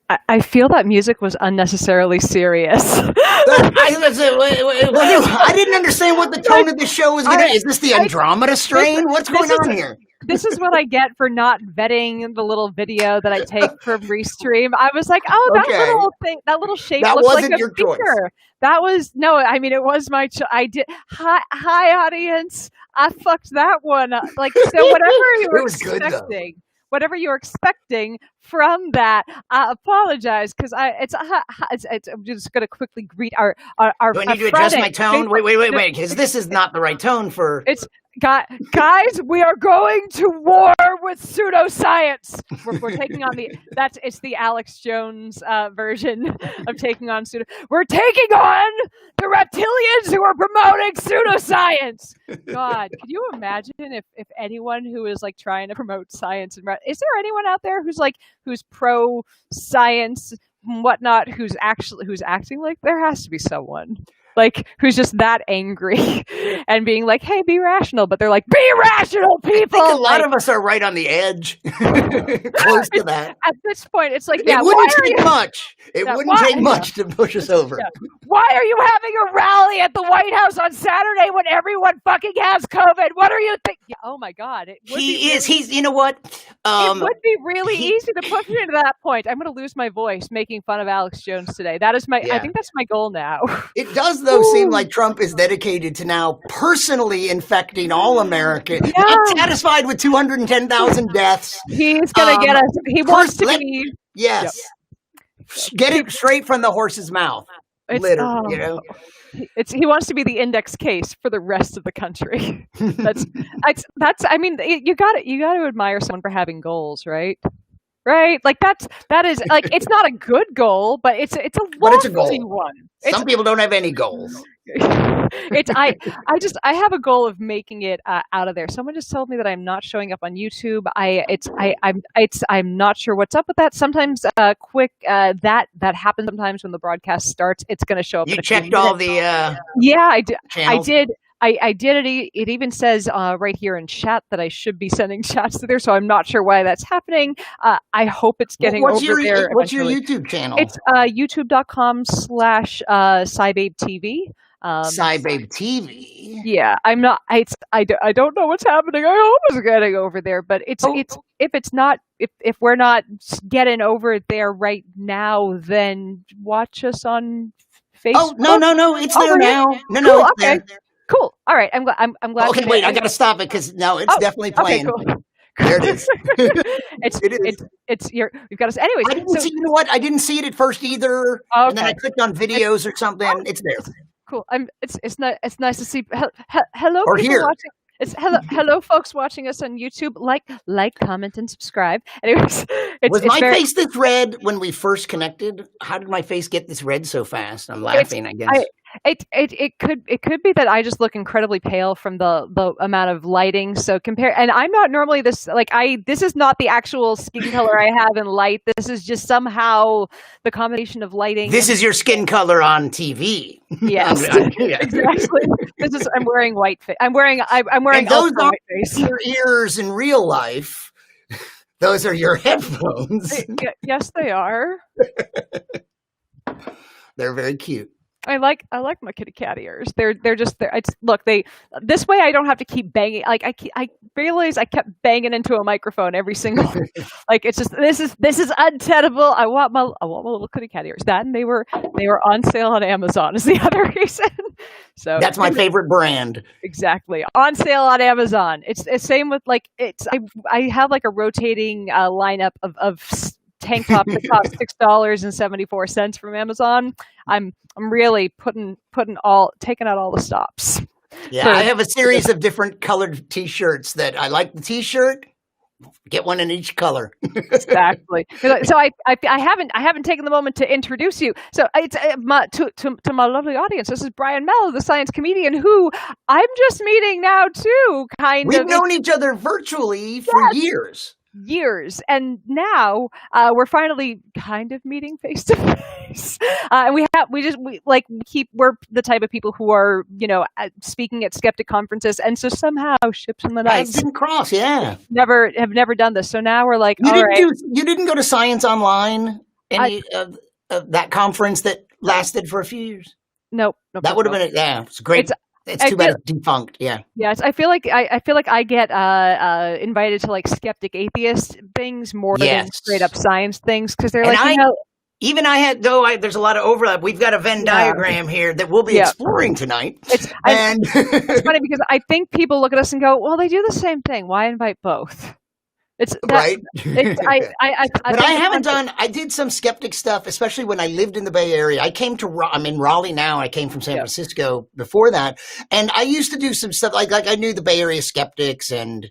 I feel that music was unnecessarily serious. I didn't understand what the tone of the show was going to be. Is this the Andromeda strain? What's going on here? This is what I get for not vetting the little video that I take from Restream. I was like, oh, that little thing, that little shape looks like a speaker. Choice. That was, no, I mean, it was my, I did, hi audience. I fucked that one up. Like, so whatever you were expecting. Whatever you're expecting from that, I apologize because I'm just going to quickly greet our. Do I need to adjust my tone? Wait, because this is not the right tone for. It's guys. We are going to war with pseudoscience. We're taking on it's the Alex Jones version of taking on pseudo. We're taking on the reptilians who are promoting pseudoscience. God, can you imagine if anyone who is like trying to promote science and is there anyone out there who's pro science and whatnot who's acting like there has to be someone. Like, who's just that angry and being like, hey, be rational. But they're like, be rational, people. I think a lot of us are right on the edge. Close to that. At this point, it's like, it wouldn't take much. It wouldn't take much to push us over. Yeah. Why are you having a rally at the White House on Saturday when everyone fucking has COVID? What are you thinking? Yeah, oh, my God. He's, you know what? It would be really easy to push me to that point. I'm going to lose my voice making fun of Alex Jones today. That is I think that's my goal now. It does, though, seem like Trump is dedicated to now personally infecting all America. Yeah. Not satisfied with 210,000 deaths. He's going to get us. He wants to be. Yes. Yep. Get it straight from the horse's mouth. Literally, you know. He wants to be the index case for the rest of the country. That's. I mean, you got to admire someone for having goals, right? Right, like that is like it's not a good goal, but it's a lofty one. Some people don't have any goals. I have a goal of making it out of there. Someone just told me that I'm not showing up on YouTube. I'm not sure what's up with that. Sometimes that happens sometimes when the broadcast starts. It's going to show up. You checked all the I did. Channels? I did. I did it. It even says right here in chat that I should be sending chats to there, so I'm not sure why that's happening. I hope it's getting over there. What's your YouTube channel? It's youtube.com/SciBabeTV. SciBabe TV. Yeah, I'm not. I don't know what's happening. I hope it's getting over there, but it's if we're not getting over there right now, then watch us on Facebook. Oh no, it's there now. No, it's okay. there. Cool. All right. I'm glad. Okay, wait. I got to stop it because now it's definitely playing. Okay, cool. There it is. You've got us. Anyways, you know what? I didn't see it at first either. Okay. And then I clicked on videos or something. It's there. Cool. It's nice to see. Hello, or people here. Watching. It's hello, folks watching us on YouTube. Like, comment, and subscribe. Anyways, was my face this red when we first connected? How did my face get this red so fast? I'm laughing. I guess. It could be that I just look incredibly pale from the amount of lighting. So and I'm not normally this is not the actual skin color I have in light. This is just somehow the combination of lighting. This is your skin color on TV. Yes, exactly. I'm wearing white face. I'm wearing and those white face. Your ears in real life. Those are your headphones. Yes, they are. They're very cute. I like my kitty cat ears. They're this way I don't have to keep banging. Like I realized I kept banging into a microphone every single. Like it's just this is untenable. I want my little kitty cat ears. That and they were on sale on Amazon is the other reason. So that's my favorite brand. Exactly, on sale on Amazon. It's the same with I have like a rotating lineup of tank top that cost $6.74 from Amazon. I'm really taking out all the stops. Yeah, I have a series of different colored T-shirts that I like. The T-shirt, get one in each color. Exactly. So I haven't taken the moment to introduce you. So it's to my lovely audience. This is Brian Malow, the science comedian, who I'm just meeting now too. We've known each other virtually for years, and now we're finally kind of meeting face to face. And we're the type of people who are speaking at skeptic conferences, and so somehow ships in the night. Paths didn't cross, yeah. Have never done this, so now we're like, you didn't go to Science Online. any of that conference that lasted for a few years? Nope. That would have been it's great. It's too bad it's defunct. Yeah. Yes, I feel like I get invited to like skeptic atheist things more than straight up science things because they're there's a lot of overlap. We've got a Venn diagram here that we'll be exploring tonight. It's funny because I think people look at us and go, well, they do the same thing. Why invite both? Right. I did some skeptic stuff, especially when I lived in the Bay Area. I'm in Raleigh now. I came from San Francisco before that. And I used to do some stuff like I knew the Bay Area skeptics and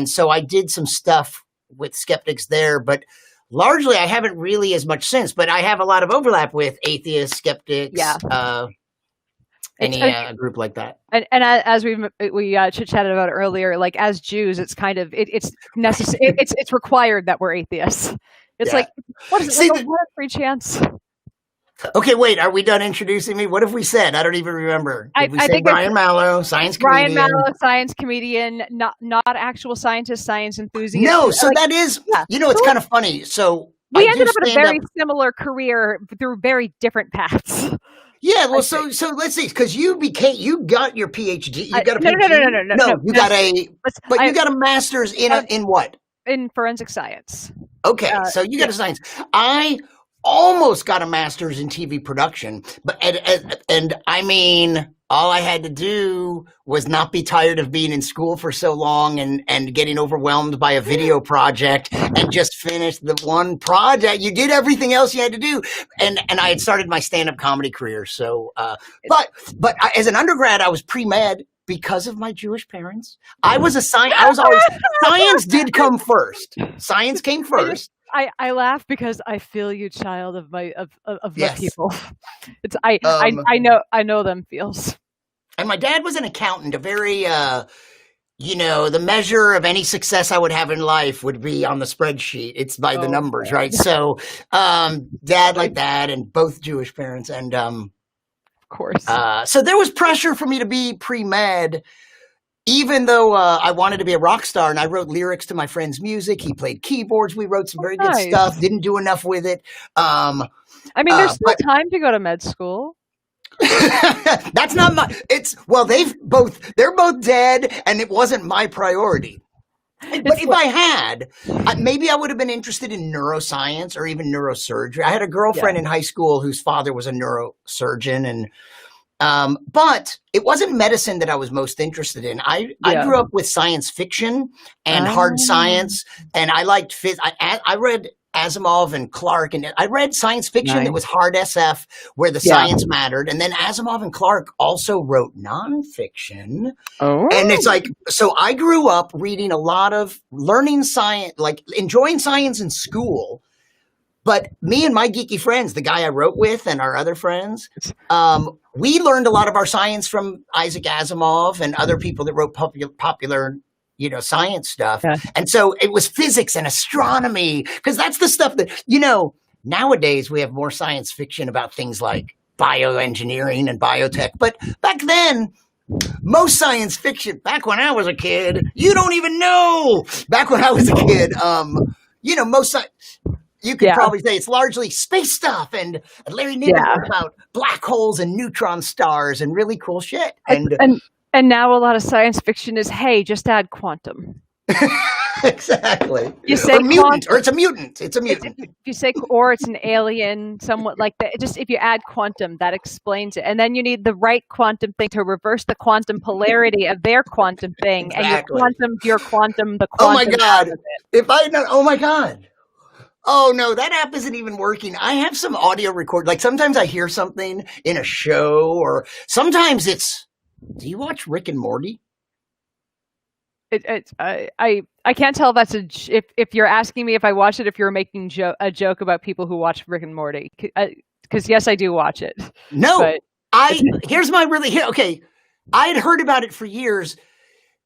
so I did some stuff with skeptics there, but largely I haven't really as much since, but I have a lot of overlap with atheists, skeptics, a group like that. And as we chit-chatted about earlier, like as Jews, it's kind of it's necessary. It's required that we're atheists. It's like, what is it? Like a free chance. Okay, wait. Are we done introducing me? What have we said? I don't even remember. Did we say Brian Malow, science comedian? Brian Malow, science comedian, not actual scientist, science enthusiast. No, so that is, it's kind of funny. So we ended up in a very similar career through very different paths. Yeah, well, so let's see, because you got your PhD. You got a PhD. No. You got you got a master's in what? In forensic science. Okay, so you got a science. I almost got a master's in TV production, but and I mean, all I had to do was not be tired of being in school for so long and getting overwhelmed by a video project and just finish the one project. You did everything else you had to do. And I had started my stand-up comedy career. So, but as an undergrad, I was pre-med because of my Jewish parents. I was science did come first. Science came first. I laugh because I feel you, child of my people. It's I know them feels. And my dad was an accountant, a very the measure of any success I would have in life would be on the spreadsheet. It's by the numbers, right? So dad like that, and both Jewish parents, and of course. So there was pressure for me to be pre-med. Even though I wanted to be a rock star, and I wrote lyrics to my friend's music, he played keyboards. We wrote some very good stuff. Didn't do enough with it. I mean, there's still time to go to med school. That's not they're both dead, and it wasn't my priority. But if I had, maybe I would have been interested in neuroscience or even neurosurgery. I had a girlfriend in high school whose father was a neurosurgeon, and but it wasn't medicine that I was most interested in. I grew up with science fiction and hard science, and I liked I read Asimov and Clarke, and I read science fiction that was hard SF, where the science mattered. And then Asimov and Clarke also wrote nonfiction. Oh. And it's like, so I grew up reading a lot of learning science, like enjoying science in school. But me and my geeky friends, the guy I wrote with and our other friends, we learned a lot of our science from Isaac Asimov and other people that wrote popular science stuff. Yeah. And so it was physics and astronomy, because that's the stuff that, nowadays we have more science fiction about things like bioengineering and biotech. But back then, most science fiction, back when I was a kid, you don't even know. Back when I was a kid, you could probably say it's largely space stuff, and Larry Niven wrote about black holes and neutron stars and really cool shit. And now a lot of science fiction is, hey, just add quantum. Exactly. You say or it's a mutant. It's a mutant. You say, or it's an alien, somewhat like that. Just if you add quantum, that explains it. And then you need the right quantum thing to reverse the quantum polarity of their quantum thing. Exactly. And your quantum, the quantum. Oh my God. If I know, oh my God. Oh no, that app isn't even working. I have some audio record. Like sometimes I hear something in a show, or sometimes it's, do you watch Rick and Morty? I can't tell if that's if you're asking me if I watch it, if you're making a joke about people who watch Rick and Morty, because yes, I do watch it. No, here's my okay. I had heard about it for years.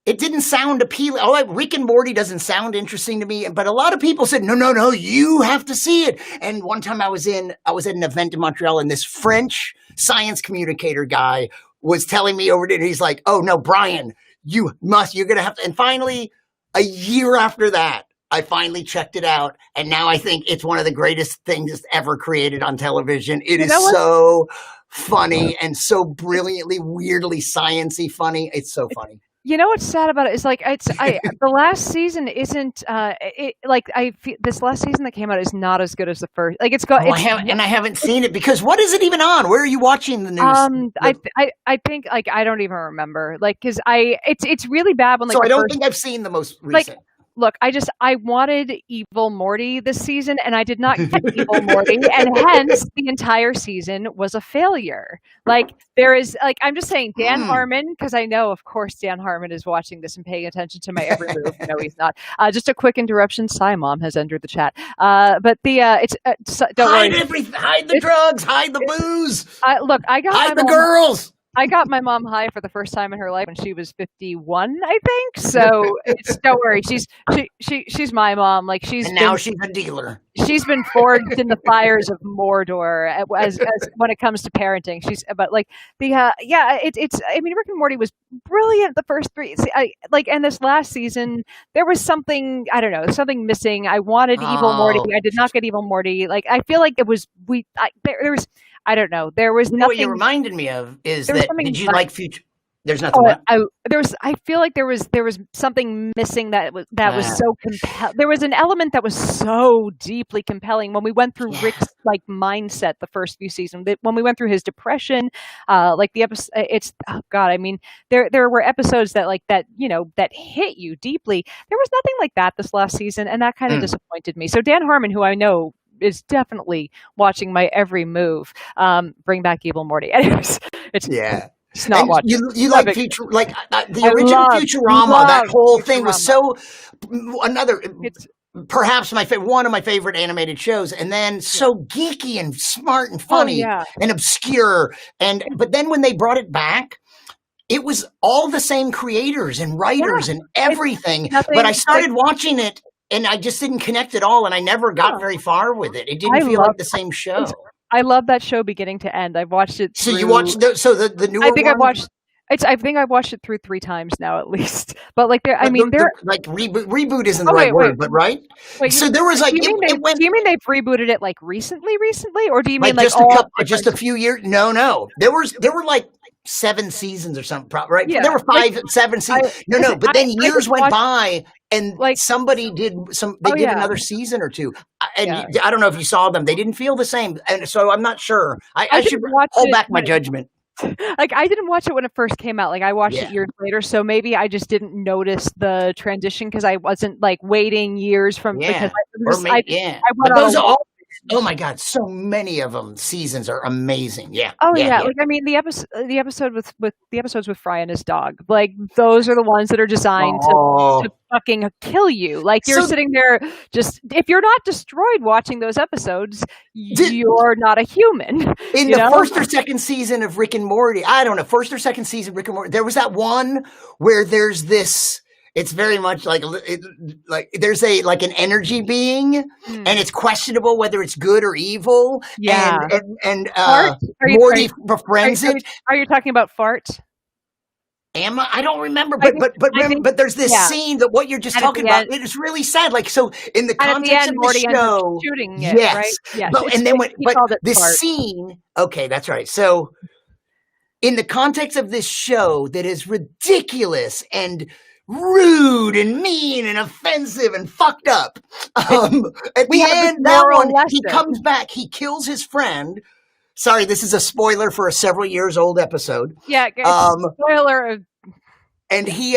It didn't sound appealing. Rick and Morty doesn't sound interesting to me, but a lot of people said, no, you have to see it. And one time I was at an event in Montreal, and this French science communicator guy was telling me over dinner, he's like, oh no, Brian, you're going to have to. And finally, a year after that, I finally checked it out, and now I think it's one of the greatest things ever created on television. It is so funny and so brilliantly, weirdly science-y funny. It's so funny. You know what's sad about it is like the last season isn't this last season that came out is not as good as the first. Like it's got. I haven't seen it because what is it even on? Where are you watching the news? I think like I don't even remember like because it's really bad when like. So I don't think I've seen the most recent. Look, I wanted Evil Morty this season, and I did not get Evil Morty, and hence the entire season was a failure. Like there is, like I'm just saying, Dan Harmon, because I know, of course, Dan Harmon is watching this and paying attention to my every move. No, he's not. Just a quick interruption. Mom has entered the chat, but don't worry. Hide the drugs, hide the booze. Look, hide the girls. I got my mom high for the first time in her life when she was 51, I think. So don't worry, she's my mom. Like she's a dealer. She's been forged in the fires of Mordor as when it comes to parenting. But like it's. I mean, Rick and Morty was brilliant the first three. And this last season there was something something missing. I wanted Evil Morty. I did not get Evil Morty. Like I feel like it was there was. I don't know. There was nothing. What you reminded me of is that did you like Future? There's nothing. I feel like there was something missing that was so compelling. There was an element that was so deeply compelling when we went through Rick's like mindset the first few seasons. When we went through his depression, like the episode. I mean, there were episodes that that hit you deeply. There was nothing like that this last season, and that kind of disappointed me. So Dan Harmon, who I know is definitely watching my every move. Bring back Evil Morty. Anyways, it's not watching. You like Future, like the original Futurama. That whole thing was so perhaps one of my favorite animated shows, and then so geeky and smart and funny and obscure. But then when they brought it back, it was all the same creators and writers and everything. But I started watching it. And I just didn't connect at all, and I never got very far with it. It didn't feel like the same show. I love that show beginning to end. I've watched it. So you watched the newer one? I think I've watched it through 3 times now at least. But like reboot isn't the right word, but right? Wait, so there was like do you mean they've rebooted it like recently, or do you mean like just a few years? No. There were like 7 seasons or something, right? Yeah, there were 7 seasons. But then years went by, and like somebody did did another season or 2. And I don't know if you saw them; they didn't feel the same, and so I'm not sure. I should hold back my judgment. Like I didn't watch it when it first came out. Like I watched it years later, so maybe I just didn't notice the transition because I wasn't like waiting years from. Because but those are all. Oh my God! So many of them seasons are amazing. Yeah. Oh yeah. Like I mean, the episodes with Fry and his dog. Like those are the ones that are designed to fucking kill you. Like you're sitting there, just if you're not destroyed watching those episodes, you're not a human. In the first or second season of Rick and Morty, I don't know, first or second season of Rick and Morty, there was that one where there's this. It's very much like there's an energy being, and it's questionable whether it's good or evil. Yeah, and Morty befriends it. Are you talking about Fart? I don't remember, but there's this scene that what you're just talking about. It is really sad. Like so, in the context of the show, shooting it, right? Yes. This scene. Okay, that's right. So, in the context of this show that is ridiculous and rude and mean and offensive and fucked up. At the end, he comes back. He kills his friend. Sorry, this is a spoiler for a several years old episode. Yeah, spoiler. And he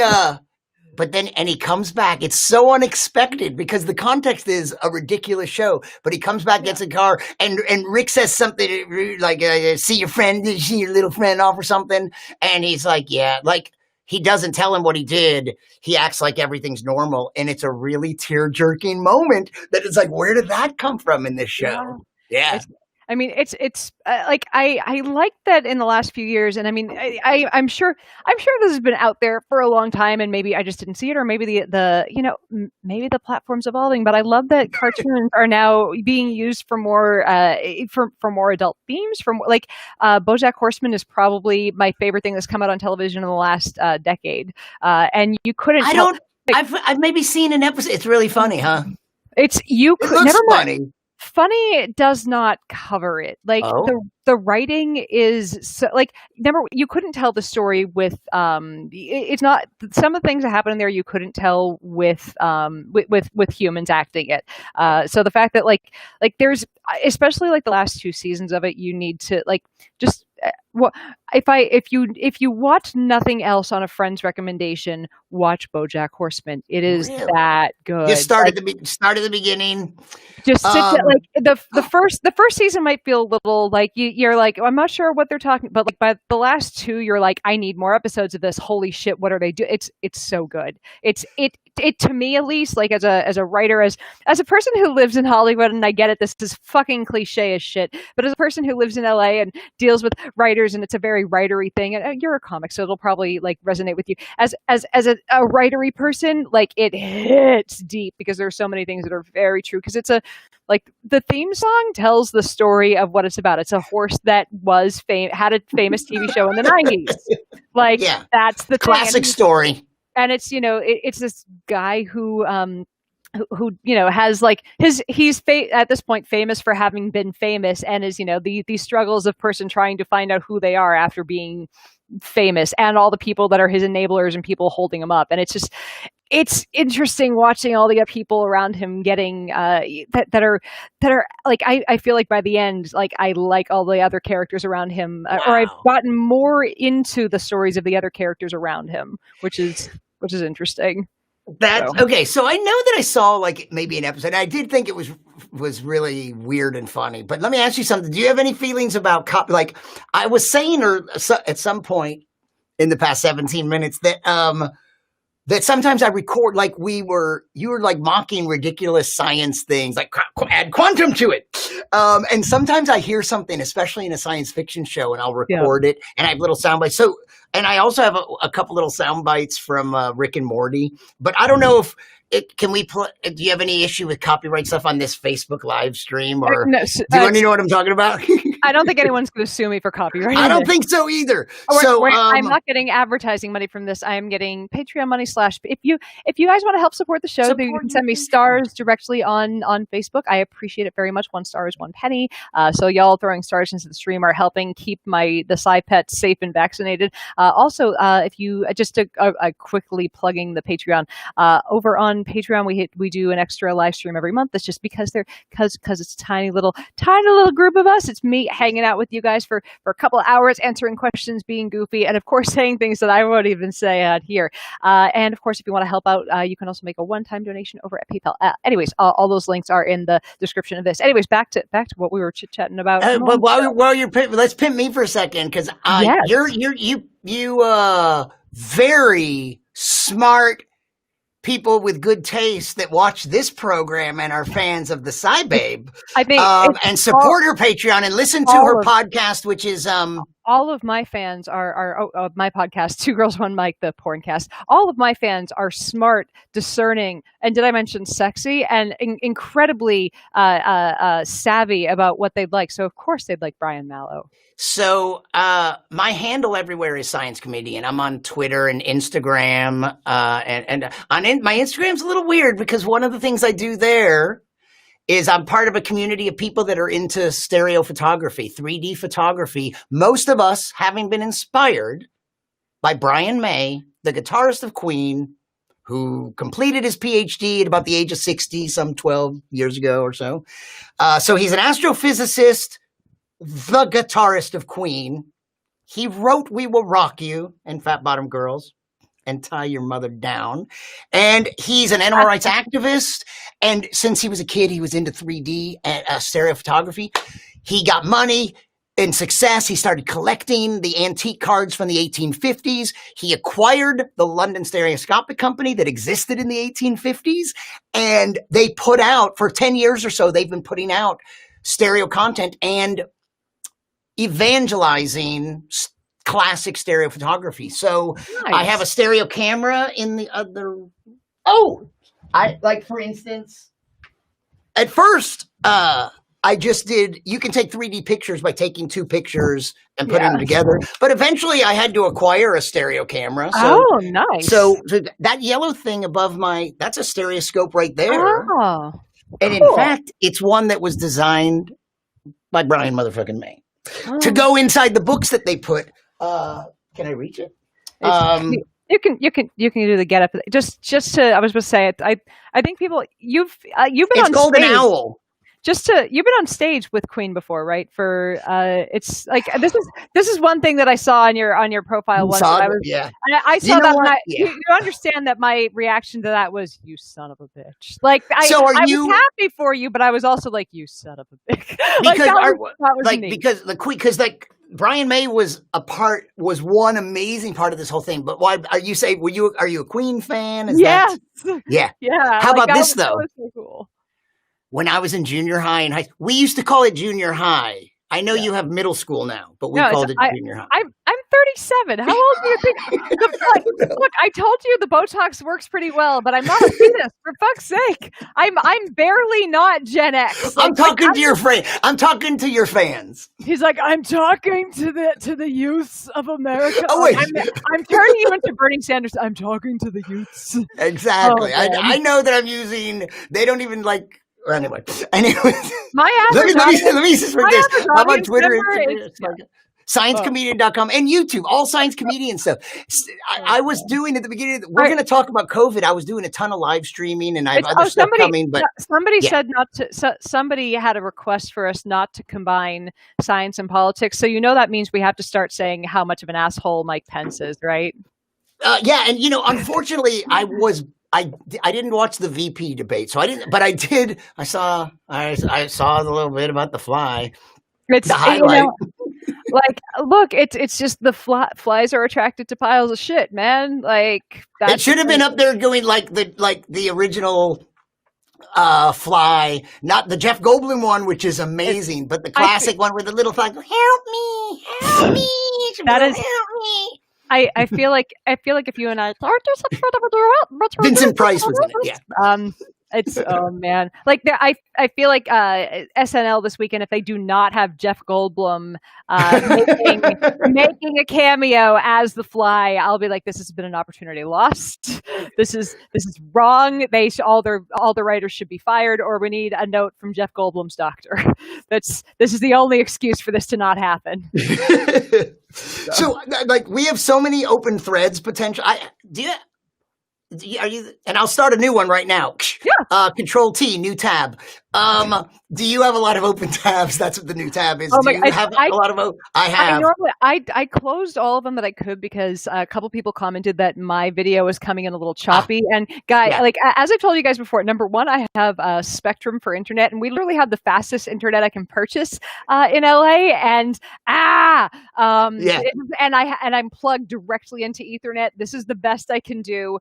comes back. It's so unexpected because the context is a ridiculous show. But he comes back, gets a car, and Rick says something like, "See your friend? Did you see your little friend off or something?" And he's like, "Yeah," like. He doesn't tell him what he did. He acts like everything's normal. And it's a really tear-jerking moment that is like, where did that come from in this show? Yeah. I mean, it's like I like that in the last few years, and I mean, I'm sure this has been out there for a long time, and maybe I just didn't see it, or maybe maybe the platform's evolving. But I love that cartoons are now being used for more for more adult themes. BoJack Horseman is probably my favorite thing that's come out on television in the last decade, and you couldn't. I've maybe seen an episode. It's really funny, huh? It's you It could looks never mind. funny. Funny does not cover it. Like Oh, the writing is so, like never you couldn't tell the story with it's not some of the things that happen in there you couldn't tell with humans acting it. So the fact that like there's especially like the last two seasons of it you need to like just well, if you watch nothing else on a friend's recommendation, watch BoJack Horseman. It is really? that good. You start Like, at the beginning. just sit there, Um, like the first season might feel a little like you're like I'm not sure what they're talking, but like by the last two you're like I need more episodes of this. Holy shit, what are they doing? It's so good. It to me at least, like as a writer, as a person who lives in Hollywood, and I get it, this is fucking cliche as shit, but as a person who lives in LA and deals with writers, and it's a very writery thing, and you're a comic, so it'll probably like resonate with you as a writery person, like it hits deep because there's so many things that are very true because it's a like the theme song tells the story of what it's about. It's a horse that had a famous TV show in the 90s. Like yeah, that's the classic thing. story. And it's it's this guy who has like he's at this point famous for having been famous, and is these struggles of person trying to find out who they are after being famous, and all the people that are his enablers and people holding him up. And it's interesting watching all the other people around him getting that are like I feel like by the end, like I like all the other characters around him, or I've gotten more into the stories of the other characters around him, which is interesting. Okay. So I know that I saw like maybe an episode. I did think it was really weird and funny. But let me ask you something. Do you have any feelings about like I was saying at some point in the past 17 minutes that sometimes I record like you were like mocking ridiculous science things, like add quantum to it. And sometimes I hear something, especially in a science fiction show, and I'll record it, and I have little sound bites. So, and I also have a couple little sound bites from Rick and Morty. But I don't know if can we play? Do you have any issue with copyright stuff on this Facebook live stream, or No, do you know what I'm talking about? I don't think anyone's going to sue me for copyright. I don't think so either. I'm not getting advertising money from this. I am getting Patreon money / if you guys want to help support the show, you can send me stars directly on Facebook. I appreciate it very much. 1 star is 1 penny. So y'all throwing stars into the stream are helping keep the Psy pets safe and vaccinated. Also, if you just quickly plugging the Patreon, over on Patreon we do an extra live stream every month. That's just because it's a tiny little group of us. It's me hanging out with you guys for a couple of hours, answering questions, being goofy, and of course saying things that I won't even say out here. And of course, if you want to help out, you can also make a one-time donation over at PayPal. Anyways, all those links are in the description of this. Anyways, back to what we were chit-chatting about. But while you're let's pimp me for a second, because you very smart people with good taste that watch this program and are fans of the Psy Babe, I think, and support her Patreon and listen to her podcast, which is all of my fans are my podcast, 2 Girls, 1 Mic, the porncast. All of my fans are smart, discerning, and did I mention sexy, and incredibly savvy about what they'd like. So of course they'd like Brian Malow. So my handle everywhere is Science Comedian. I'm on Twitter and Instagram, and my Instagram's a little weird because one of the things I do there is I'm part of a community of people that are into stereo photography, 3D photography. Most of us having been inspired by Brian May, the guitarist of Queen, who completed his PhD at about the age of 60, some 12 years ago or so. So he's an astrophysicist, the guitarist of Queen. He wrote We Will Rock You and Fat Bottom Girls and Tie Your Mother Down. And he's an animal rights activist. And since he was a kid, he was into 3D and stereo photography. He got money and success. He started collecting the antique cards from the 1850s. He acquired the London Stereoscopic Company that existed in the 1850s. And they put out, for 10 years or so, they've been putting out stereo content and evangelizing classic stereo photography. So nice. I have a stereo camera in the other. For instance, at first, I just did. You can take 3D pictures by taking 2 pictures and putting them together. But eventually, I had to acquire a stereo camera. So, Oh, nice. So that yellow thing above that's a stereoscope right there. Oh, and in fact, it's one that was designed by Brian motherfucking May to go inside the books that they put. Can I reach it? You can do the get up. Just to, I was supposed to say it. I think people you've been It's on Golden stage. Owl. You've been on stage with Queen before, right? For it's like this is one thing that I saw on your profile once. I saw that. You understand that my reaction to that was, "You son of a bitch!" Like I was happy for you, but I was also like, "You son of a bitch!" Because the Queen, because like Brian May was one amazing part of this whole thing. But why are you saying? Are you a Queen fan? Yeah. How about this though? That was so cool. When I was in junior high and high, we used to call it junior high. I know you have middle school now, but we called it junior high. I'm 37. How old do you think? Look, I told you the Botox works pretty well, but I'm not a fetus. For fuck's sake, I'm barely not Gen X. I'm talking to your friend. I'm talking to your fans. He's like, I'm talking to the youths of America. Oh wait, I'm turning you into Bernie Sanders. I'm talking to the youths. Exactly. I know that I'm using. They don't even like. Anyway, my average let me just read this. I'm on Twitter. ScienceComedian.com and YouTube, all science comedian stuff. I was doing at the beginning. We're going to talk about COVID. I was doing a ton of live streaming, and I have other stuff coming. But somebody said not to. Somebody had a request for us not to combine science and politics. So that means we have to start saying how much of an asshole Mike Pence is, right? Yeah, and unfortunately, I didn't watch the VP debate, so I didn't. But I did. I saw a little bit about the fly. It's the highlight. Like, look, it's just the flies are attracted to piles of shit, man. Like it should have been up there going like the original fly, not the Jeff Goldblum one, which is amazing, but the classic one where the little fly goes, "Help me, help me, help me." I feel like if you and I Vincent Price was in it, yeah. It's oh man, like I feel like SNL this weekend, if they do not have Jeff Goldblum making a cameo as the Fly, I'll be like, this has been an opportunity lost. This is wrong. All the writers should be fired, or we need a note from Jeff Goldblum's doctor. This is the only excuse for this to not happen. So like we have so many open threads potential. Are you? And I'll start a new one right now. Yeah. Control T, new tab. Do you have a lot of open tabs? That's what the new tab is. Oh do you have a lot of open? I have. I closed all of them that I could because a couple people commented that my video was coming in a little choppy. And like as I've told you guys before, number one, I have a Spectrum for internet, and we literally have the fastest internet I can purchase in LA. And and I'm plugged directly into Ethernet. This is the best I can do.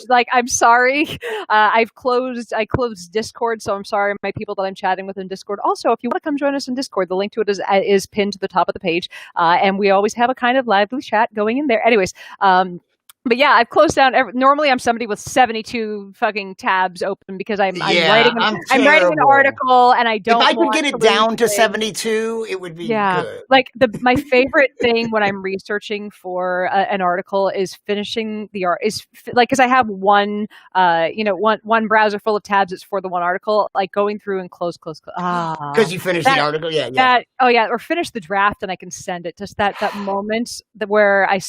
Like I'm sorry, I closed Discord, so I'm sorry, my people that I'm chatting with in Discord. Also, if you want to come join us in Discord, the link to it is pinned to the top of the page, and we always have a kind of lively chat going in there. Anyways, but yeah, I've closed down. Normally, I'm somebody with 72 fucking tabs open because I'm writing an article, and I don't. If I could get it down to 72, it would be good. Like my favorite thing when I'm researching for an article is finishing the art. Because I have one browser full of tabs. It's for the one article. Like going through and close. Because you finished the article, or finish the draft and I can send it. Just that moment where I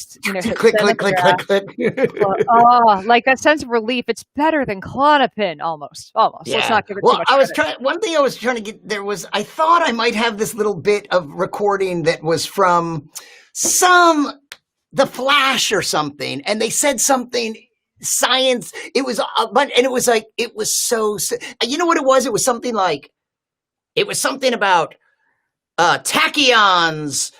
click. Like that sense of relief. It's better than Klonopin almost. Yeah. Let's not give it too much one thing I was trying to get there was I thought I might have this little bit of recording that was from the Flash or something, and they said something science. It was it was so. You know what it was? It was something about tachyons.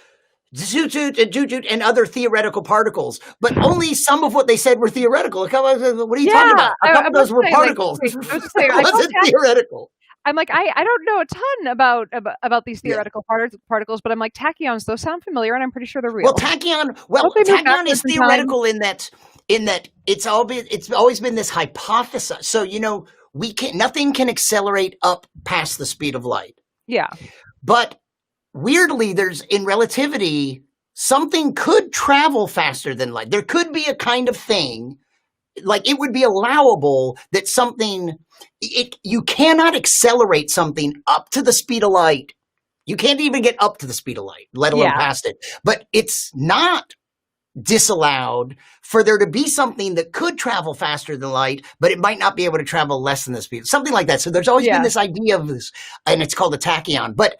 And other theoretical particles, but only some of what they said were theoretical. What are you talking about? A couple of those were particles. It wasn't theoretical. I'm like, I don't know a ton about these theoretical particles, but I'm like, tachyons, those sound familiar, and I'm pretty sure they're real. Tachyon is theoretical in that it's always been this hypothesis. So nothing can accelerate up past the speed of light. Yeah. But weirdly, in relativity, something could travel faster than light. There could be a kind of thing, like it would be allowable that you cannot accelerate something up to the speed of light. You can't even get up to the speed of light, let alone past it. But it's not disallowed for there to be something that could travel faster than light, but it might not be able to travel less than the speed, something like that. So there's always been this idea of this, and it's called a tachyon, but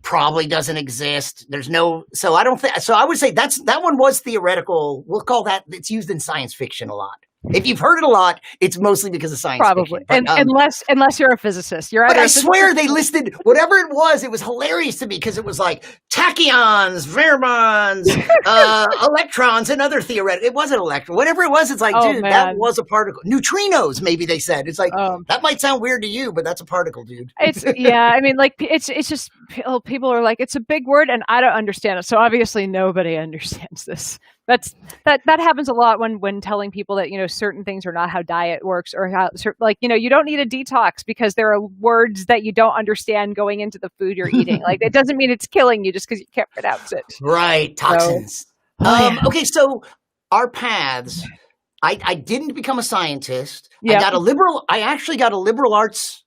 probably doesn't exist. There's no, so I don't think, so I would say that one was theoretical. We'll call that, it's used in science fiction a lot. If you've heard it a lot, it's mostly because of science Probably. fiction. But, unless you're a physicist. But I swear they listed whatever it was hilarious to me because it was like tachyons, varmons, electrons, and other theoretical. It wasn't electron. Whatever it was, it's like, dude, that was a particle. Neutrinos, maybe they said. It's like, that might sound weird to you, but that's a particle, dude. I mean, like, it's just, people are like, it's a big word and I don't understand it. So obviously nobody understands this. That happens a lot when telling people that, certain things are not how diet works or how, like, you don't need a detox because there are words that you don't understand going into the food you're eating. Like, it doesn't mean it's killing you just because you can't pronounce it. Right. Toxins. Okay. So our paths, I didn't become a scientist. Yeah. I actually got a liberal arts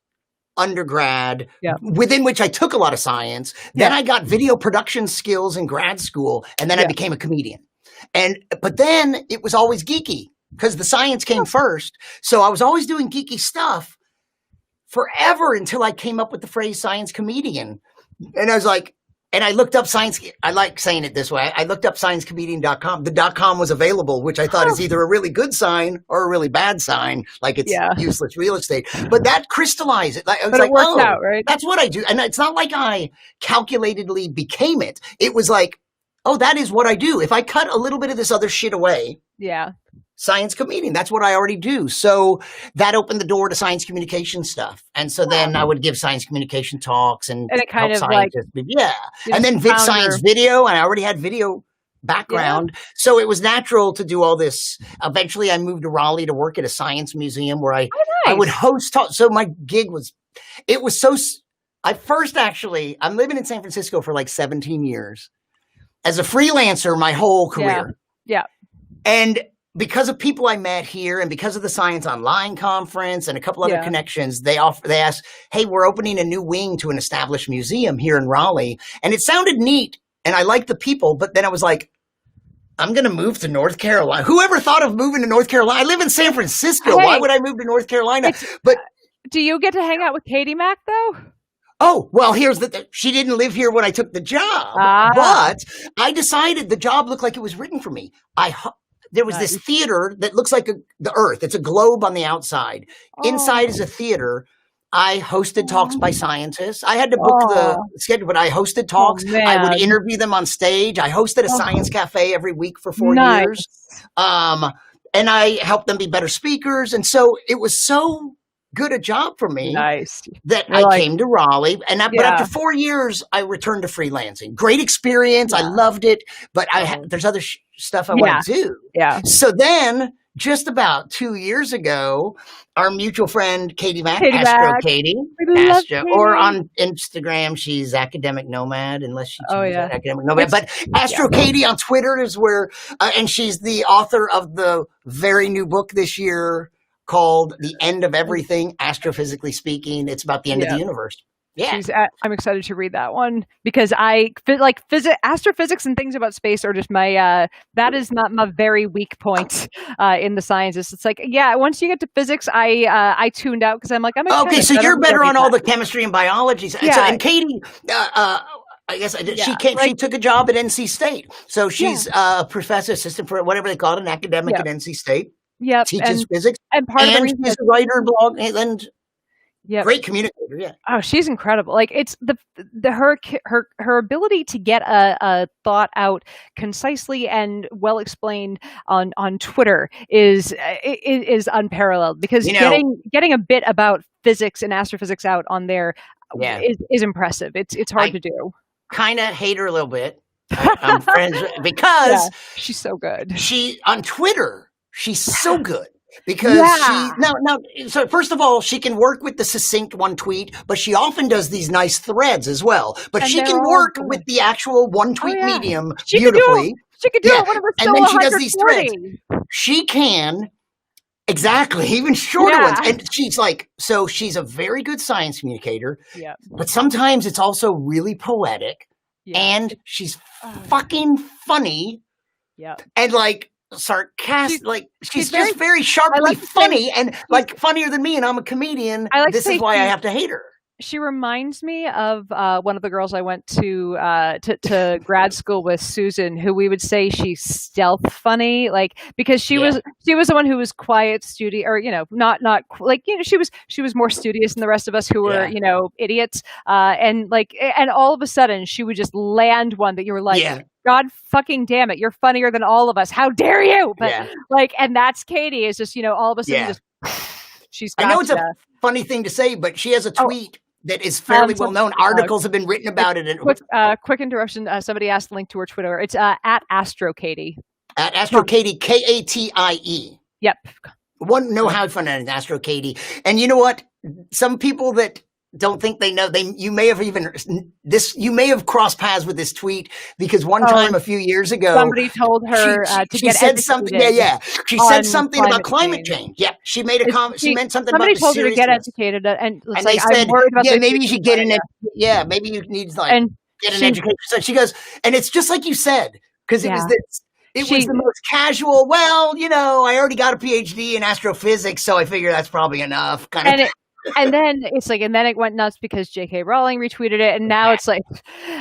undergrad within which I took a lot of science. Then I got video production skills in grad school, and then I became a comedian. But then it was always geeky because the science came first. So I was always doing geeky stuff forever until I came up with the phrase science comedian. And I was like, and I looked up science. I like saying it this way. I looked up sciencecomedian.com. The .com was available, which I thought is either a really good sign or a really bad sign, like it's useless real estate. But that crystallized it. I was like, out, right? That's what I do. And it's not like I calculatedly became it. It was like, oh, that is what I do. If I cut a little bit of this other shit away, science comedian, that's what I already do. So that opened the door to science communication stuff. And so then I would give science communication talks and it kind of and then vid science video, and I already had video background. So it was natural to do all this. Eventually I moved to Raleigh to work at a science museum where I would host talks. So my gig I'm living in San Francisco for like 17 years. As a freelancer, my whole career. Yeah. And because of people I met here and because of the Science Online conference and a couple other connections, they asked, hey, we're opening a new wing to an established museum here in Raleigh. And it sounded neat. And I liked the people. But then I was like, I'm going to move to North Carolina. Whoever thought of moving to North Carolina? I live in San Francisco. Why would I move to North Carolina? But do you get to hang out with Katie Mack, though? Oh, well, she didn't live here when I took the job, but I decided the job looked like it was written for me. There was this theater that looks like the Earth. It's a globe on the outside. Inside is a theater. I hosted talks by scientists. I had to book the schedule, but I hosted talks. I would interview them on stage. I hosted a science cafe every week for 4 years. And I helped them be better speakers. And so it was so good a job for me that I came to Raleigh. But after 4 years, I returned to freelancing. Great experience. I loved it. But there's other stuff I want to do. Yeah. So then just about 2 years ago, our mutual friend, Katie Mack, Katie, or on Instagram, she's Academic Nomad, unless she chooses Academic Nomad. But Astro Katie on Twitter is where, and she's the author of the very new book this year called The End of Everything, Astrophysically Speaking. It's about the end of the universe. Yeah. I'm excited to read that one because I like astrophysics and things about space are just that is not my very weak point in the sciences. It's like, once you get to physics, I tuned out because I'm like, I'm a okay, so you're better on all the chemistry and biology. And Katie, I guess she took a job at NC State. So she's a professor, assistant for whatever they call it, an academic at NC State. Yeah, teaches physics, and she's a writer, blog, and great communicator. Yeah. Oh, she's incredible. Like it's her ability to get a thought out concisely and well explained on Twitter is unparalleled because getting a bit about physics and astrophysics out on there is impressive. It's hard to do. Kind of hate her a little bit. I'm friends because she's so good. She on Twitter. She's so good. because so first of all, she can work with the succinct one tweet, but she often does these nice threads as well. But And she can work with the actual one tweet medium beautifully. She could do it when it was and then she does these threads. She can. Exactly, even shorter ones. And she's like, so she's a very good science communicator, but sometimes it's also really poetic, and she's fucking funny, and like sarcastic, she's just very sharply funny, and like funnier than me, and I'm a comedian. This is why I have to hate her. She reminds me of one of the girls I went to grad school with, Susan, who we would say she's stealth funny, like because she was the one who was quiet, studious, or not like she was more studious than the rest of us who were idiots, and all of a sudden she would just land one that you were like. God fucking damn it! You're funnier than all of us. How dare you? But and that's Katie. Is just all of a sudden just she's. Got I know it's a funny thing to say, but she has a tweet that is fairly well known. Articles have been written about it. Quick interruption. Somebody asked to link to her Twitter. It's at AstroKatie. At AstroKatie, Katie. Yep. One know how fun it is, AstroKatie. And you know what? Some people that don't think they know, you may have crossed paths with this tweet, because one time a few years ago somebody told her she said something. She said something about climate change. Yeah, she made a comment. She meant something. Somebody about told her to get educated, and they said, maybe you should get an maybe you need to get an education. So she goes, and it's just like you said, because it was this. It was the most casual. Well, I already got a PhD in astrophysics, so I figure that's probably enough. Kind of. And then it's like, and then it went nuts because J.K. Rowling retweeted it, and now it's like,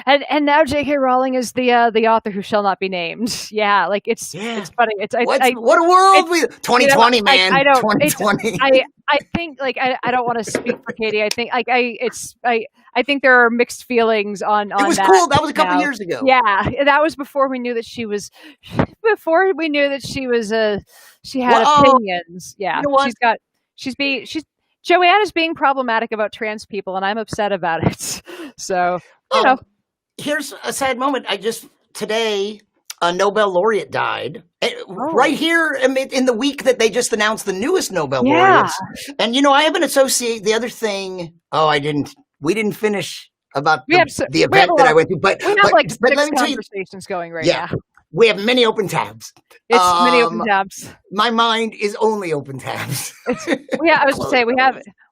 and now J.K. Rowling is the author who shall not be named. Yeah, like it's funny. What a world 2020, man. I don't. 2020. I think I don't want to speak for Katie. I think I think there are mixed feelings on. It was that cool. That was a couple years ago. Yeah, that was before we knew that she was. Before we knew that she was she had opinions. Yeah, you know what? Joanne is being problematic about trans people, and I'm upset about it. So, here's a sad moment. Today, a Nobel laureate died. Right here in the week that they just announced the newest Nobel laureates. And, I haven't associated the other thing. We didn't finish about the event that I went to. But we have six conversations going right now. We have many open tabs. It's many open tabs. My mind is only open tabs. I was to say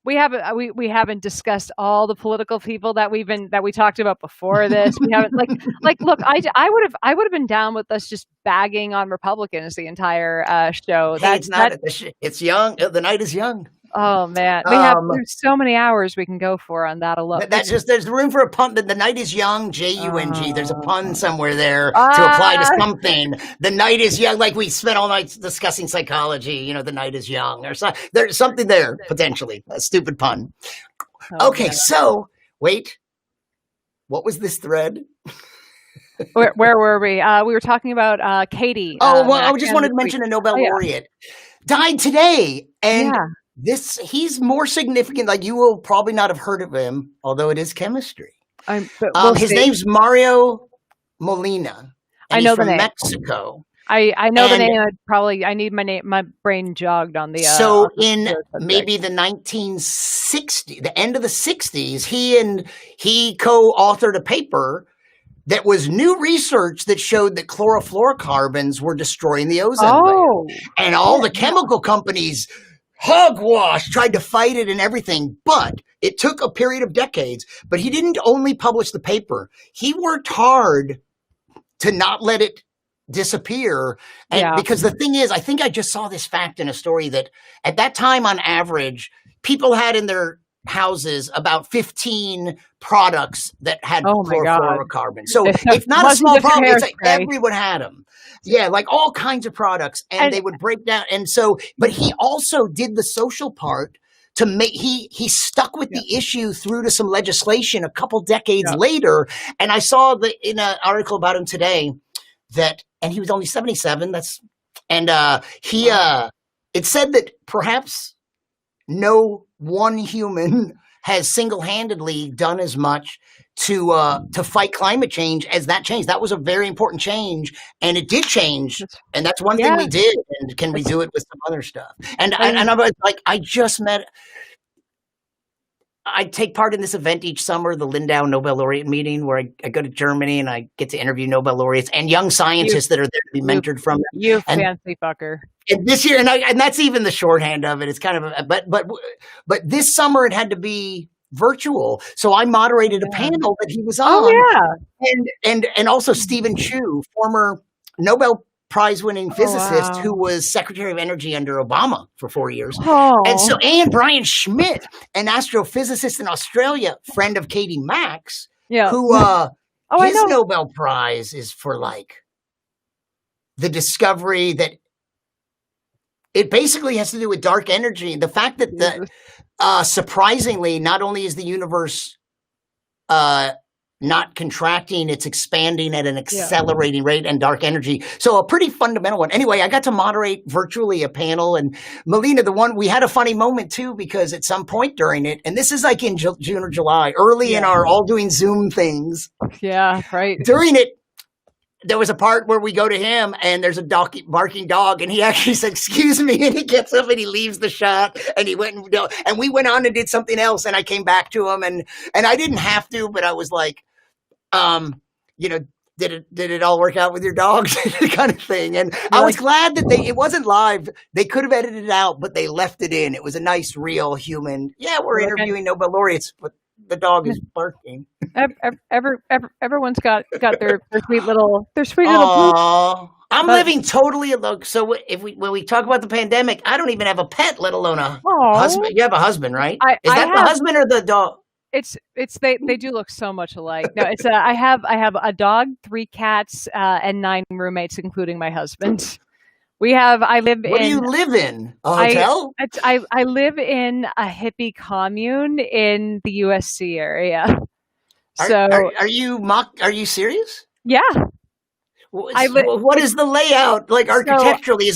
we haven't discussed all the political people that we talked about before this. We haven't look. I would have been down with us just bagging on Republicans the entire show. It's young. The night is young. Oh man, there's so many hours we can go for on that alone. There's room for a pun. The night is young, Jung. There's a pun somewhere there to apply to something. The night is young, like we spent all night discussing psychology. The night is young, or so, there's something there potentially. A stupid pun. Okay, so wait, what was this thread? Where were we? We were talking about Katie. I just wanted to mention a Nobel laureate died today, and. Yeah. He's more significant. Like, you will probably not have heard of him, although it is chemistry. His name's Mario Molina. I know the name. Mexico. I know the name. I need my brain jogged on the. So in maybe the 1960s, the end of the 60s, he co-authored a paper that was new research that showed that chlorofluorocarbons were destroying the ozone layer, and all the chemical companies. Hogwash, tried to fight it and everything, but it took a period of decades. But he didn't only publish the paper. He worked hard to not let it disappear. And because the thing is, I think I just saw this fact in a story that at that time, on average, people had in their houses about 15 products that had chlorofluorocarbons. So it's not a small problem. It's like everyone had them. Yeah, like all kinds of products, and they would break down. And so, but he also did the social part to make. He stuck with the issue through to some legislation a couple decades later. And I saw in an article about him today and he was only 77. It said that perhaps no one human has single-handedly done as much to fight climate change as that change. That was a very important change, and it did change. And that's one thing we did. And can we do it with some other stuff? And I was like, I just met. I take part in this event each summer, the Lindau Nobel Laureate meeting, where I go to Germany and I get to interview Nobel laureates and young scientists that are there to be mentored from them. You fancy fucker. And this year, and that's even the shorthand of it. It's kind of, but this summer it had to be virtual, so I moderated a panel that he was on. Oh yeah, and also Stephen Chu, former Nobel Prize-winning physicist who was Secretary of Energy under Obama for 4 years. And Brian Schmidt, an astrophysicist in Australia, friend of Katie Max, who his Nobel Prize is for like the discovery that it basically has to do with dark energy. The fact that surprisingly, not only is the universe not contracting, it's expanding at an accelerating rate, and dark energy. So a pretty fundamental one. Anyway, I got to moderate virtually a panel, and Melina, we had a funny moment too, because at some point during it, and this is like in June or July, early in our all doing Zoom things. Yeah, right. During it, there was a part where we go to him and there's a barking dog, and he actually said, "Excuse me," and he gets up and he leaves the shot, and he went and we went on and did something else, and I came back to him, and I didn't have to, but I was like, did it all work out with your dogs? Kind of thing. And I was glad that it wasn't live. They could have edited it out, but they left it in. It was a nice, real human. Yeah, we're interviewing Nobel laureates, but the dog is barking. Everyone's got their sweet little poop. I'm living totally alone. So when we talk about the pandemic, I don't even have a pet, let alone a husband. You have a husband, right? Is that the husband or the dog? They do look so much alike. No, I have a dog, 3 cats, and 9 roommates, including my husband. What do you live in? A hotel? I live in a hippie commune in the USC area. Are you serious? Yeah. What is the layout like architecturally?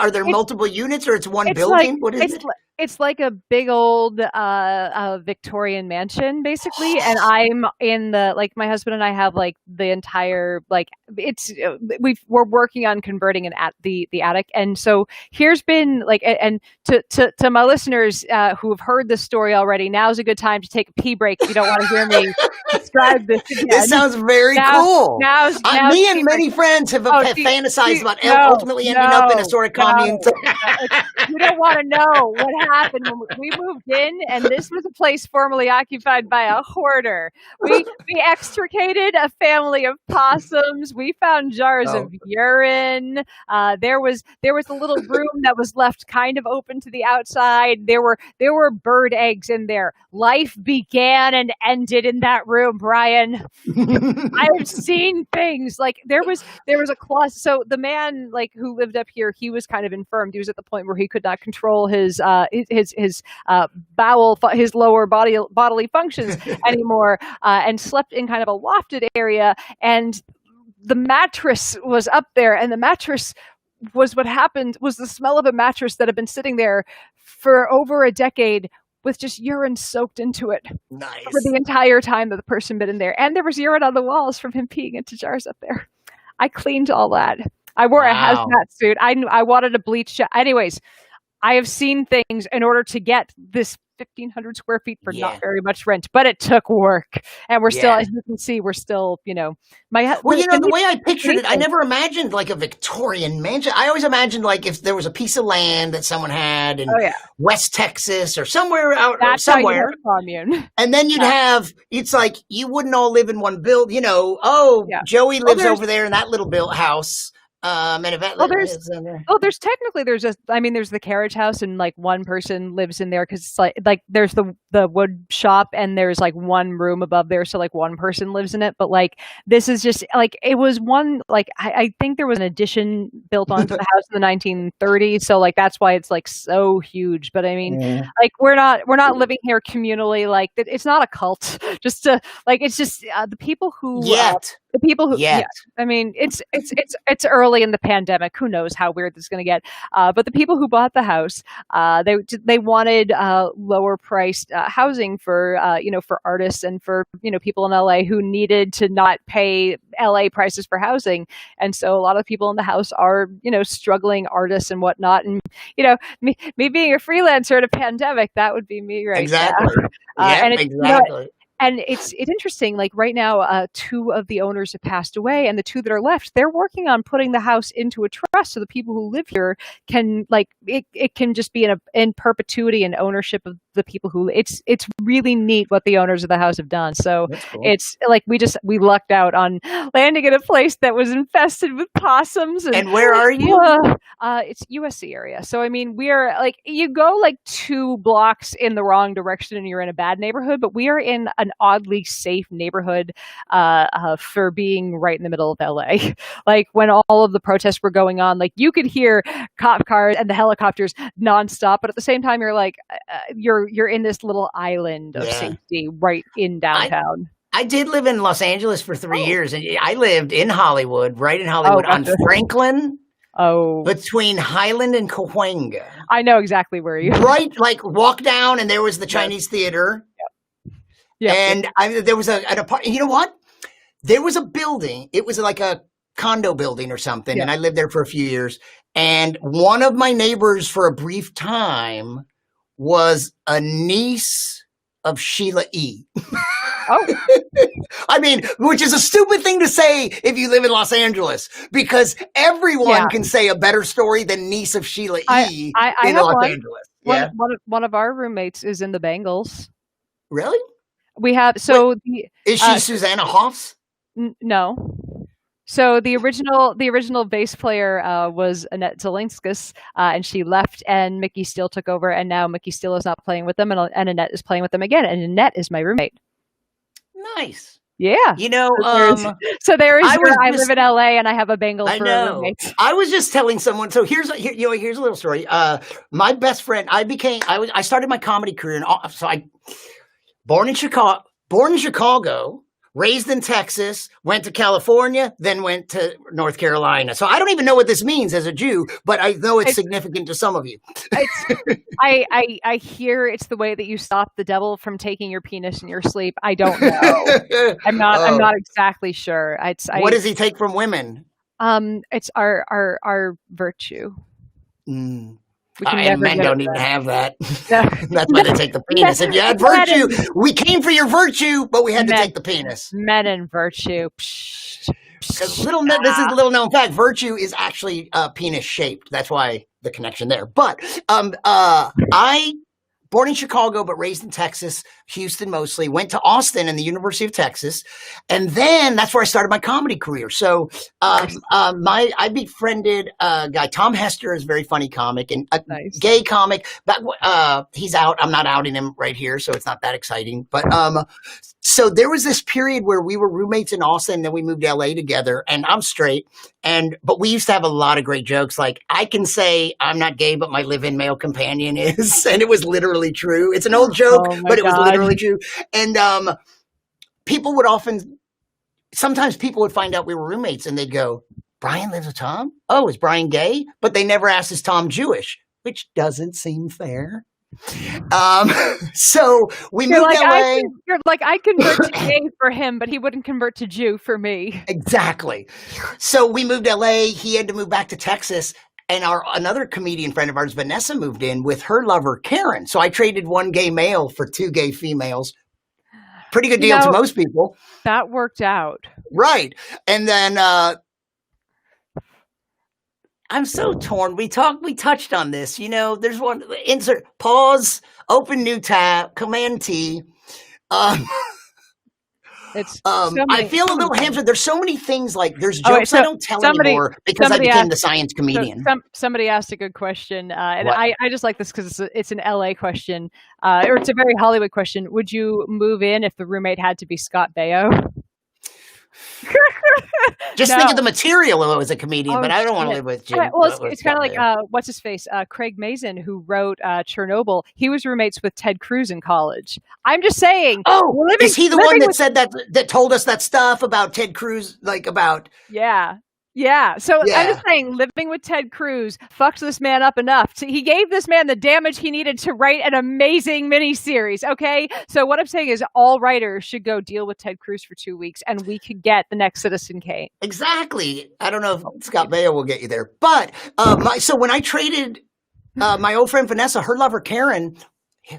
Are there multiple units, or it's one building? What is it? It's like a big old Victorian mansion, basically, and I'm in my husband and I have like the entire we're working on converting the attic, and so here's been and to my listeners who have heard this story already, now's a good time to take a pee break if you don't want to hear me describe this again. This sounds very cool. Me and many friends have fantasized about ultimately ending up in a sort of commune. You don't want to know what happened when we moved in, and this was a place formerly occupied by a hoarder. We extricated a family of possums. We found jars of urine. There was a little room that was left kind of open to the outside. There were bird eggs in there. Life began and ended in that room, Brian. I've seen things like there was a closet. So the man who lived up here, he was kind of infirmed. He was at the point where he could not control his lower bodily functions anymore, and slept in kind of a lofted area. And the mattress was up there, and the mattress was the smell of a mattress that had been sitting there for over a decade, with just urine soaked into it. Nice. For the entire time that the person been in there. And there was urine on the walls from him peeing into jars up there. I cleaned all that. I wore a hazmat suit. I wanted to bleach. Anyways, I have seen things in order to get this 1,500 square feet for not very much rent, but it took work, and we're still, as you can see, we're still, the way I pictured it, I never imagined like a Victorian mansion. I always imagined like if there was a piece of land that someone had in West Texas or somewhere out somewhere, how you have a commune. And then you'd have, it's like you wouldn't all live in one building. Joey lives over there in that little house. There's the carriage house, and like one person lives in there because it's like there's the wood shop, and there's like one room above there, so like one person lives in it. But like this is just like it was one I think there was an addition built onto the house in the 1930s, so like that's why it's like so huge. But I mean, like we're not living here communally. Like it's not a cult. It's just the people who The people who, Yes. yeah, I mean, it's early in the pandemic. Who knows how weird this is going to get? But the people who bought the house, they wanted lower priced housing for for artists and for people in LA who needed to not pay LA prices for housing, and so a lot of people in the house are struggling artists and whatnot. And me being a freelancer in a pandemic, that would be me right Exactly. now. Yeah, And exactly. and it's interesting, like right now, two of the owners have passed away, and the two that are left, they're working on putting the house into a trust so the people who live here can it can just be in perpetuity and ownership of the people who it's really neat what the owners of the house have done. So That's cool. it's like we lucked out on landing in a place that was infested with possums. And where are you? It's USC area. So I mean, we are like you go like 2 blocks in the wrong direction and you're in a bad neighborhood, but we are in an oddly safe neighborhood for being right in the middle of LA. Like when all of the protests were going on, like you could hear cop cars and the helicopters nonstop, but at the same time, you're like you're in this little island of safety right in downtown. I did live in Los Angeles for 3 years, and I lived in Hollywood, right in Hollywood, on Franklin. Between Highland and Cahuenga. I know exactly where you are. Right, like walk down, and there was the Chinese theater. Yeah. And there was an apartment. You know what? There was a building. It was like a condo building or something, and I lived there for a few years. And one of my neighbors for a brief time was a niece of Sheila E. Oh. I mean, which is a stupid thing to say if you live in Los Angeles, because everyone can say a better story than niece of Sheila E. in Los Angeles. One of our roommates is in the Bengals. Really? We have is she Susanna Hoffs? No. So the original bass player was Annette Zelinskas, and she left, and Mickey Steele took over, and now Mickey Steele is not playing with them, and Annette is playing with them again, and Annette is my roommate. Nice. Yeah. So there is. I live in LA, and I have a Bengal for a roommate. I was just telling someone. So here's a little story. My best friend. I started my comedy career, born in Chicago. Raised in Texas, went to California, then went to North Carolina. So I don't even know what this means as a Jew, but I know it's significant to some of you. I hear it's the way that you stop the devil from taking your penis in your sleep. I don't know. I'm not exactly sure. What does he take from women? It's our virtue. And men don't even have that. That's why they take the penis. If you had virtue, we came for your virtue, but we had to take the penis. Men and virtue. This is a little known fact. Virtue is actually penis shaped. That's why the connection there. But I born in Chicago, but raised in Texas, Houston mostly, went to Austin and the University of Texas. And then that's where I started my comedy career. So I befriended a guy, Tom Hester, is a very funny comic and a gay comic. But he's out. I'm not outing him right here, so it's not that exciting. But so there was this period where we were roommates in Austin, and then we moved to LA together, and I'm straight. But we used to have a lot of great jokes. Like, I can say I'm not gay, but my live-in male companion is. And it was literally true. It's an old joke, but it was literally true. And sometimes people would find out we were roommates, and they'd go, Brian lives with Tom? Oh, is Brian gay? But they never asked, is Tom Jewish? Which doesn't seem fair. So we moved to LA. You're like, I convert to gay for him, but he wouldn't convert to Jew for me. Exactly. So we moved to LA. He had to move back to Texas. And another comedian friend of ours, Vanessa, moved in with her lover, Karen. So I traded one gay male for two gay females. Pretty good deal to most people. That worked out. Right. And then I'm so torn. We touched on this. There's one, insert, pause, open new tab, Command T. I feel a little hampered. There's so many things, like there's jokes I don't tell anymore because I became the science comedian. Somebody asked a good question, and I just like this because it's an LA question, or it's a very Hollywood question. Would you move in if the roommate had to be Scott Baio? Just No. think of the material as a comedian, Oh, but I don't want to shit. live with Jim. Well, it's with kind of Scott like Baio. what's his face, Craig Mazin, who wrote Chernobyl. He was roommates with Ted Cruz in college. I'm just saying. Oh, is he the one living that with, said that told us that stuff about Ted Cruz, like about? Yeah. Yeah. So I'm Yeah, just saying, living with Ted Cruz fucked this man up enough. He gave this man the damage he needed to write an amazing miniseries. Okay. So what I'm saying is all writers should go deal with Ted Cruz for 2 weeks and we could get the next Citizen Kane. exactly. I don't know if Scott Baio will get you there, but so when I traded my old friend Vanessa, her lover Karen,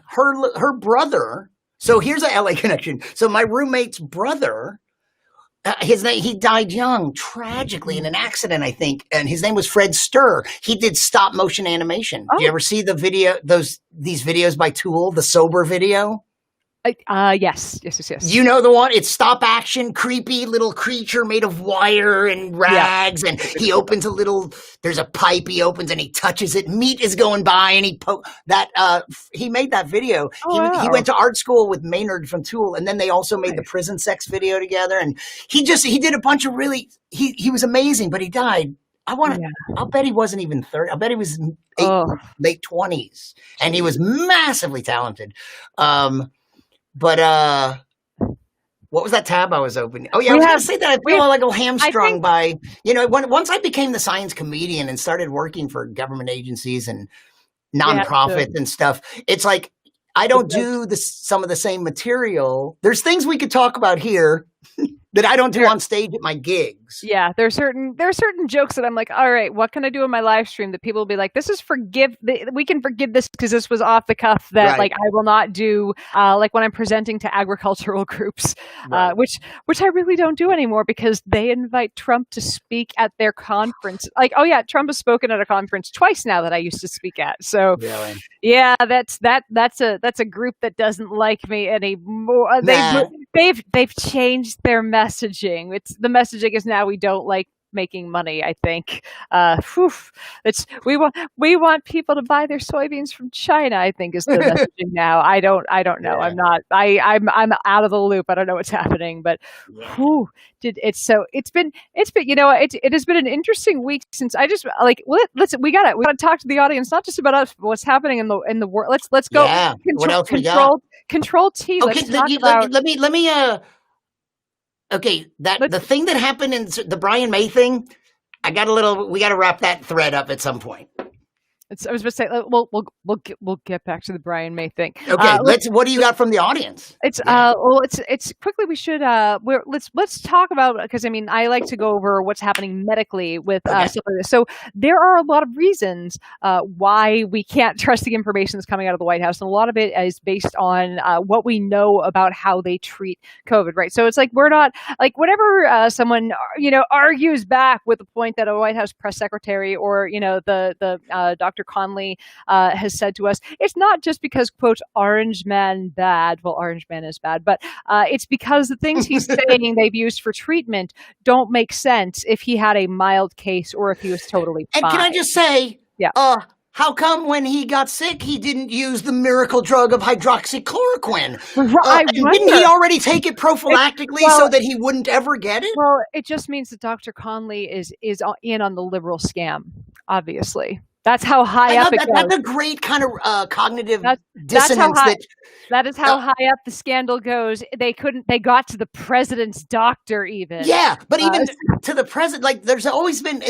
her brother. So here's a LA connection. So my roommate's brother. His name, he died young, tragically in an accident, I think. And his name was Fred Sturr. He did stop motion animation. Oh. Do you ever see the video, these videos by Tool, the Sober video? Yes. You know the one? It's stop action, creepy little creature made of wire and rags. Yeah. And he opens there's a pipe he opens and he touches it. Meat is going by and he made that video. Oh, wow. He went to art school with Maynard from Tool. And then they also made the prison sex video together. And he did a bunch of he was amazing, but he died. I'll bet he wasn't even 30. I'll bet he was late 20s. And he was massively talented. But what was that tab I was opening? Oh yeah, I was going to say that I feel like a hamstrung by, once I became the science comedian and started working for government agencies and nonprofits and stuff, it's like I don't do some of the same material. There's things we could talk about here that I don't do on stage at my gigs. Yeah, there are certain jokes that I'm like, all right, what can I do in my live stream that people will be like, we can forgive this because this was off the cuff that like I will not do like when I'm presenting to agricultural groups, which I really don't do anymore because they invite Trump to speak at their conference. Like, oh yeah, Trump has spoken at a conference twice now that I used to speak at. So yeah, that's a group that doesn't like me anymore. They've changed their messaging. The messaging is now we don't like making money. I think we want people to buy their soybeans from China. I think is the messaging now. I don't know. Yeah. I'm out of the loop. I don't know what's happening. But it has been an interesting week since I just like we gotta talk to the audience, not just about us, but what's happening in the world. Let's go. Yeah. What else we got? Control T. Okay, let me. Okay, the thing that happened in the Brian May thing, we got to wrap that thread up at some point. I was about to say, we'll get back to the Brian May thing. Okay, what do you got from the audience? It's quickly we should let's talk about, because I mean I like to go over what's happening medically with stuff like this. So there are a lot of reasons why we can't trust the information that's coming out of the White House, and a lot of it is based on what we know about how they treat COVID. Right. So it's like we're not like whenever someone argues back with the point that a White House press secretary or the Dr. Conley has said to us, it's not just because, quote, Orange Man bad. Well, Orange Man is bad, but it's because the things he's saying they've used for treatment don't make sense if he had a mild case or if he was totally fine. And can I just say, how come when he got sick, he didn't use the miracle drug of hydroxychloroquine? Didn't he already take it prophylactically so that he wouldn't ever get it? Well, it just means that Dr. Conley is in on the liberal scam, obviously. That's how high up it goes. That's a great kind of cognitive dissonance. That is how high up the scandal goes. They got to the president's doctor even. Yeah, but even to the president, like there's always been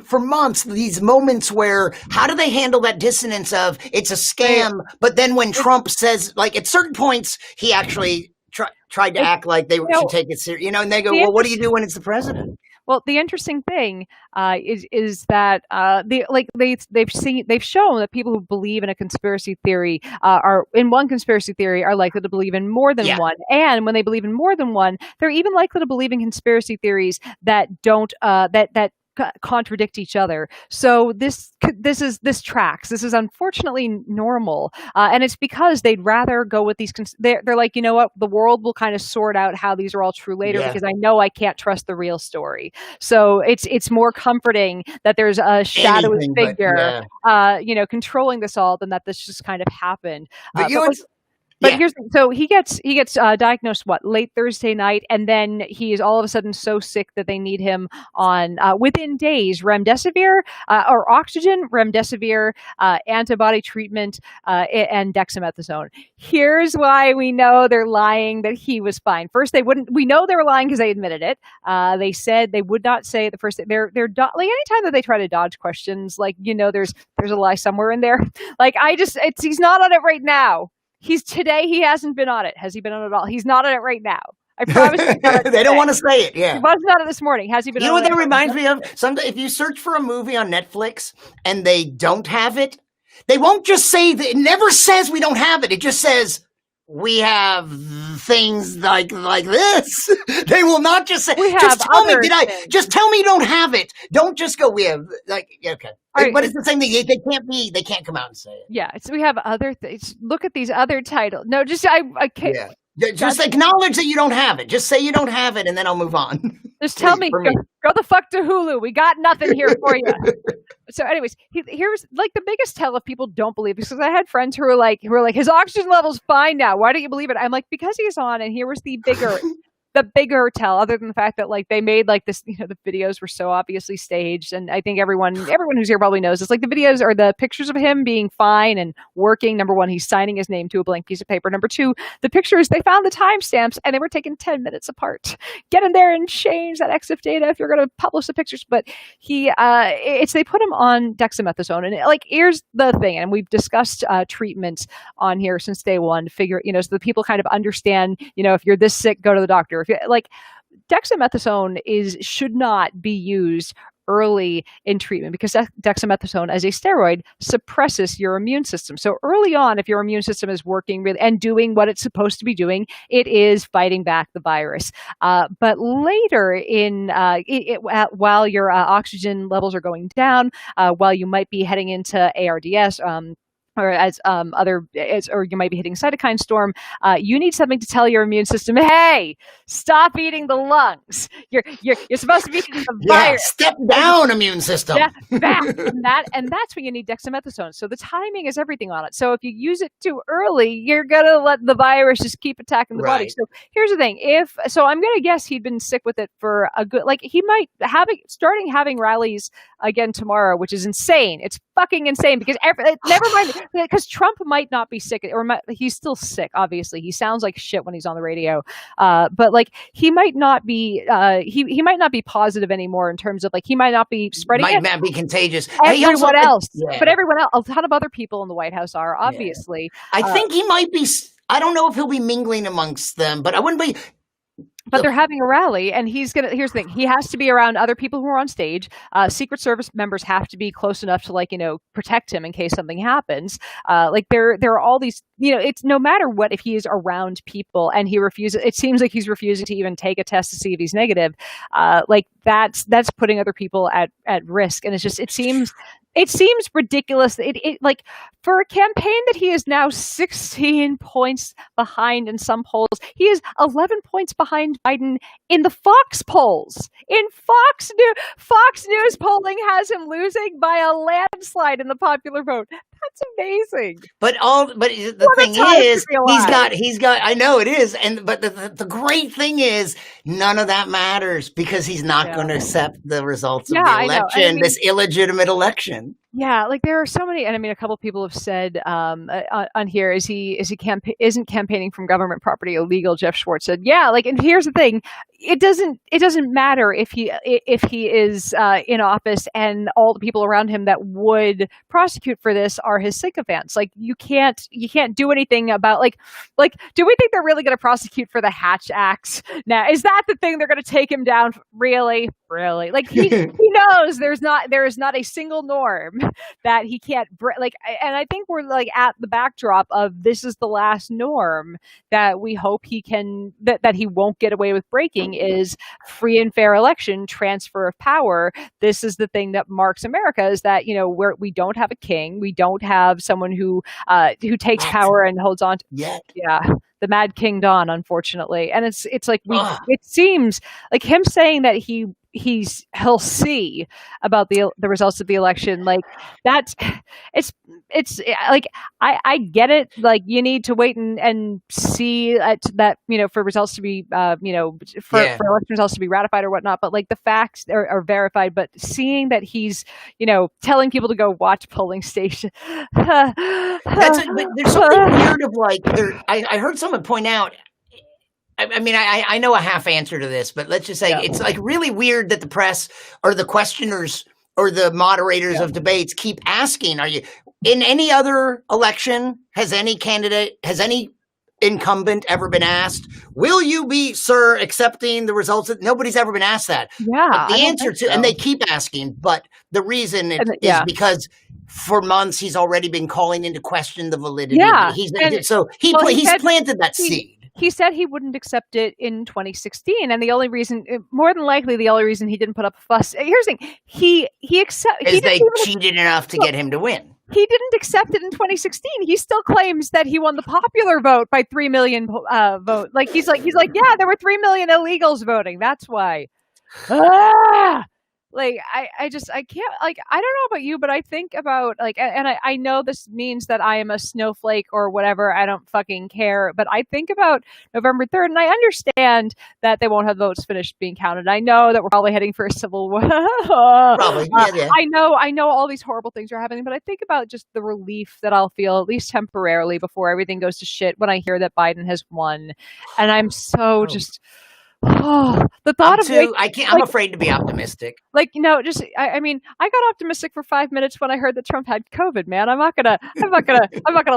for months these moments where how do they handle that dissonance of it's a scam, but then when Trump says, like at certain points he actually tried to act like they should take it serious, and they go, well, what do you do when it's the president? Well, the interesting thing is that they've shown that people who believe in a conspiracy theory are likely to believe in more than one, and when they believe in more than one, they're even likely to believe in conspiracy theories that don't that contradict each other. So this tracks. This is unfortunately normal, and it's because they'd rather go with these. They're like, you know what? The world will kind of sort out how these are all true later because I know I can't trust the real story. So it's more comforting that there's a shadowy figure, controlling this all than that this just kind of happened. But But Yeah. here's the thing. So he gets diagnosed late Thursday night, and then he is all of a sudden so sick that they need him on within days remdesivir or oxygen, remdesivir, antibody treatment, and dexamethasone. Here's why we know they're lying that he was fine. First, they wouldn't. We know they were lying because they admitted it. They said they would not say the first. They're like anytime that they try to dodge questions, like there's a lie somewhere in there. Like he's not on it right now. He hasn't been on it. Has he been on it at all? He's not on it right now. I promise you. They don't want to say it. Yeah. He wasn't on it this morning. Has he been You know on what it? that reminds me of? If you search for a movie on Netflix and they don't have it, they won't just say that. It never says we don't have it. It just says we have things like this. They will not just say. Just tell me. Just tell me you don't have it. Don't just go. We have okay. Right. But it's the same thing. They can't come out and say it. Yeah. So we have other things. Look at these other titles. No, just I can't. Yeah. Just acknowledge that you don't have it. Just say you don't have it, and then I'll move on. Just tell me, go the fuck to Hulu. We got nothing here for you. So, anyways, here's like the biggest tell if people don't believe this, because I had friends who were like, his oxygen level's fine now. Why don't you believe it? I'm like, because he's on, and here was the bigger tell, other than the fact that like they made like this, the videos were so obviously staged, and I think everyone who's here probably knows this. Like the videos are the pictures of him being fine and working. Number one, he's signing his name to a blank piece of paper. Number two, the pictures, they found the timestamps and they were taken 10 minutes apart. Get in there and change that EXIF data if you're going to publish the pictures. But they put him on dexamethasone, and like here's the thing, and we've discussed treatments on here since day one to figure, so that people kind of understand, if you're this sick, go to the doctor. Like dexamethasone should not be used early in treatment, because dexamethasone as a steroid suppresses your immune system. So early on, if your immune system is working really and doing what it's supposed to be doing, it is fighting back the virus. But later while your oxygen levels are going down, while you might be heading into ARDS, or or you might be hitting cytokine storm, you need something to tell your immune system, hey, stop eating the lungs. You're supposed to be eating the virus. Step down, immune system. Yeah, and that's when you need dexamethasone. So the timing is everything on it. So if you use it too early, you're gonna let the virus just keep attacking the body. So here's the thing: I'm gonna guess he'd been sick with it for a good, like he might starting having rallies again tomorrow, which is insane. It's fucking insane because never mind. Because Trump might not be sick, he's still sick. Obviously, he sounds like shit when he's on the radio. But like, he might not be. He might not be positive anymore in terms of like he might not be spreading. Might not be contagious. Everyone else, but everyone else, a ton of other people in the White House are obviously. I think he might be. I don't know if he'll be mingling amongst them, but I wouldn't be. But they're having a rally, and here's the thing: he has to be around other people who are on stage. Secret Service members have to be close enough to protect him in case something happens. There are all these, it's no matter what, if he is around people and he refuses, it seems like he's refusing to even take a test to see if he's negative. That's putting other people at risk, and it seems ridiculous. Like for a campaign that he is now 16 points behind in some polls, he is 11 points behind Biden in the Fox polls. In Fox News polling has him losing by a landslide in the popular vote. That's amazing. But the thing is, he's got. I know it is, but the great thing is, none of that matters because he's not going to accept the results of the election, this illegitimate election. Yeah, like there are so many, and I mean, a couple of people have said on here, isn't campaigning from government property illegal? Jeff Schwartz said, yeah. Like, and here's the thing: it doesn't matter if he is in office and all the people around him that would prosecute for this are his sycophants. Like, you can't do anything about like do we think they're really going to prosecute for the Hatch Acts? Now, is that the thing they're going to take him down? Really? Like he knows there is not a single norm that he can't break. And I think we're like at the backdrop of this is the last norm that we hope he can that he won't get away with breaking is free and fair election, transfer of power. This is the thing that marks America, is that we don't have a king, we don't have someone who takes power and holds on to the Mad King Don, unfortunately. And it's like it seems like him saying that he he'll see about the results of the election. Like that's it's like I get it. Like you need to wait and see that for results to be for election results to be ratified or whatnot. But like the facts are verified. But seeing that he's telling people to go watch polling station. But there's something weird of like I heard someone point out. I mean, I know a half answer to this, but let's just say it's like really weird that the press or the questioners or the moderators of debates keep asking, are you in any other election? Has any incumbent ever been asked, will you be, sir, accepting the results? Nobody's ever been asked that. Yeah. But the answer to, and they keep asking, but the reason is because for months he's already been calling into question the validity. Yeah. He's planted that seed. He said he wouldn't accept it in 2016, and the only reason, more than likely, the only reason he didn't put up a fuss. Here's the thing: he they cheated enough to get him to win. He didn't accept it in 2016. He still claims that he won the popular vote by 3 million vote. Like he's like, yeah, there were 3 million illegals voting. That's why. Like I can't, like, I don't know about you, but I think about like, and I know this means that I am a snowflake or whatever. I don't fucking care. But I think about November 3rd, and I understand that they won't have votes finished being counted. I know that we're probably heading for a civil war. Probably, yeah. I know all these horrible things are happening, but I think about just the relief that I'll feel, at least temporarily, before everything goes to shit when I hear that Biden has won. And I'm so just... the thought I'm afraid to be optimistic. Like, I mean, I got optimistic for 5 minutes when I heard that Trump had COVID, man. I'm not gonna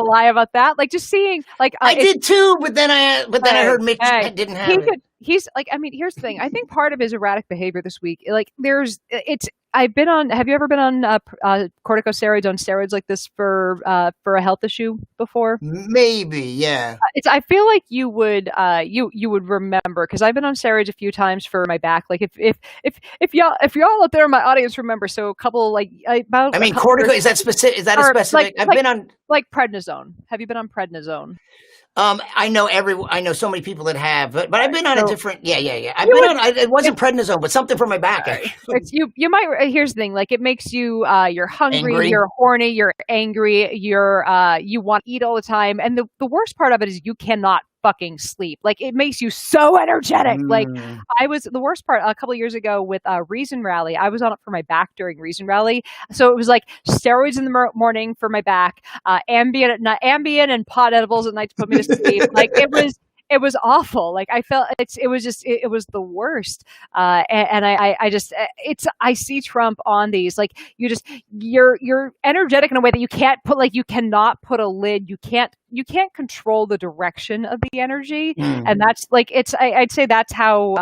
lie about that. Like, just seeing, like, I did too, but then I heard Mitch didn't have it. He's like, I mean, here's the thing. I think part of his erratic behavior this week, like, have you ever been on corticosteroids, on steroids like this for a health issue before? Maybe, yeah. I feel like you would remember, because I've been on steroids a few times for my back. Like if y'all out there in my audience remember, so a couple cortico, is that specific? Is that a specific? I've been on like prednisone. Have you been on prednisone? I know so many people that have, but I've been on a different. Yeah. It wasn't prednisone, but something for my back. You might. Here's the thing: like, it makes you, you're hungry, you're horny, you're angry, you want to eat all the time, and the worst part of it is you cannot fucking sleep. Like, it makes you so energetic. Like, the worst part a couple of years ago with Reason Rally. I was on it for my back during Reason Rally, so it was like steroids in the morning for my back, Ambien and pot edibles at night to put me to sleep. Like, it was awful. Like, I felt it was the worst. And I see Trump on these, like, you're energetic in a way that you cannot put a lid. You can't control the direction of the energy. And that's like, I'd say that's how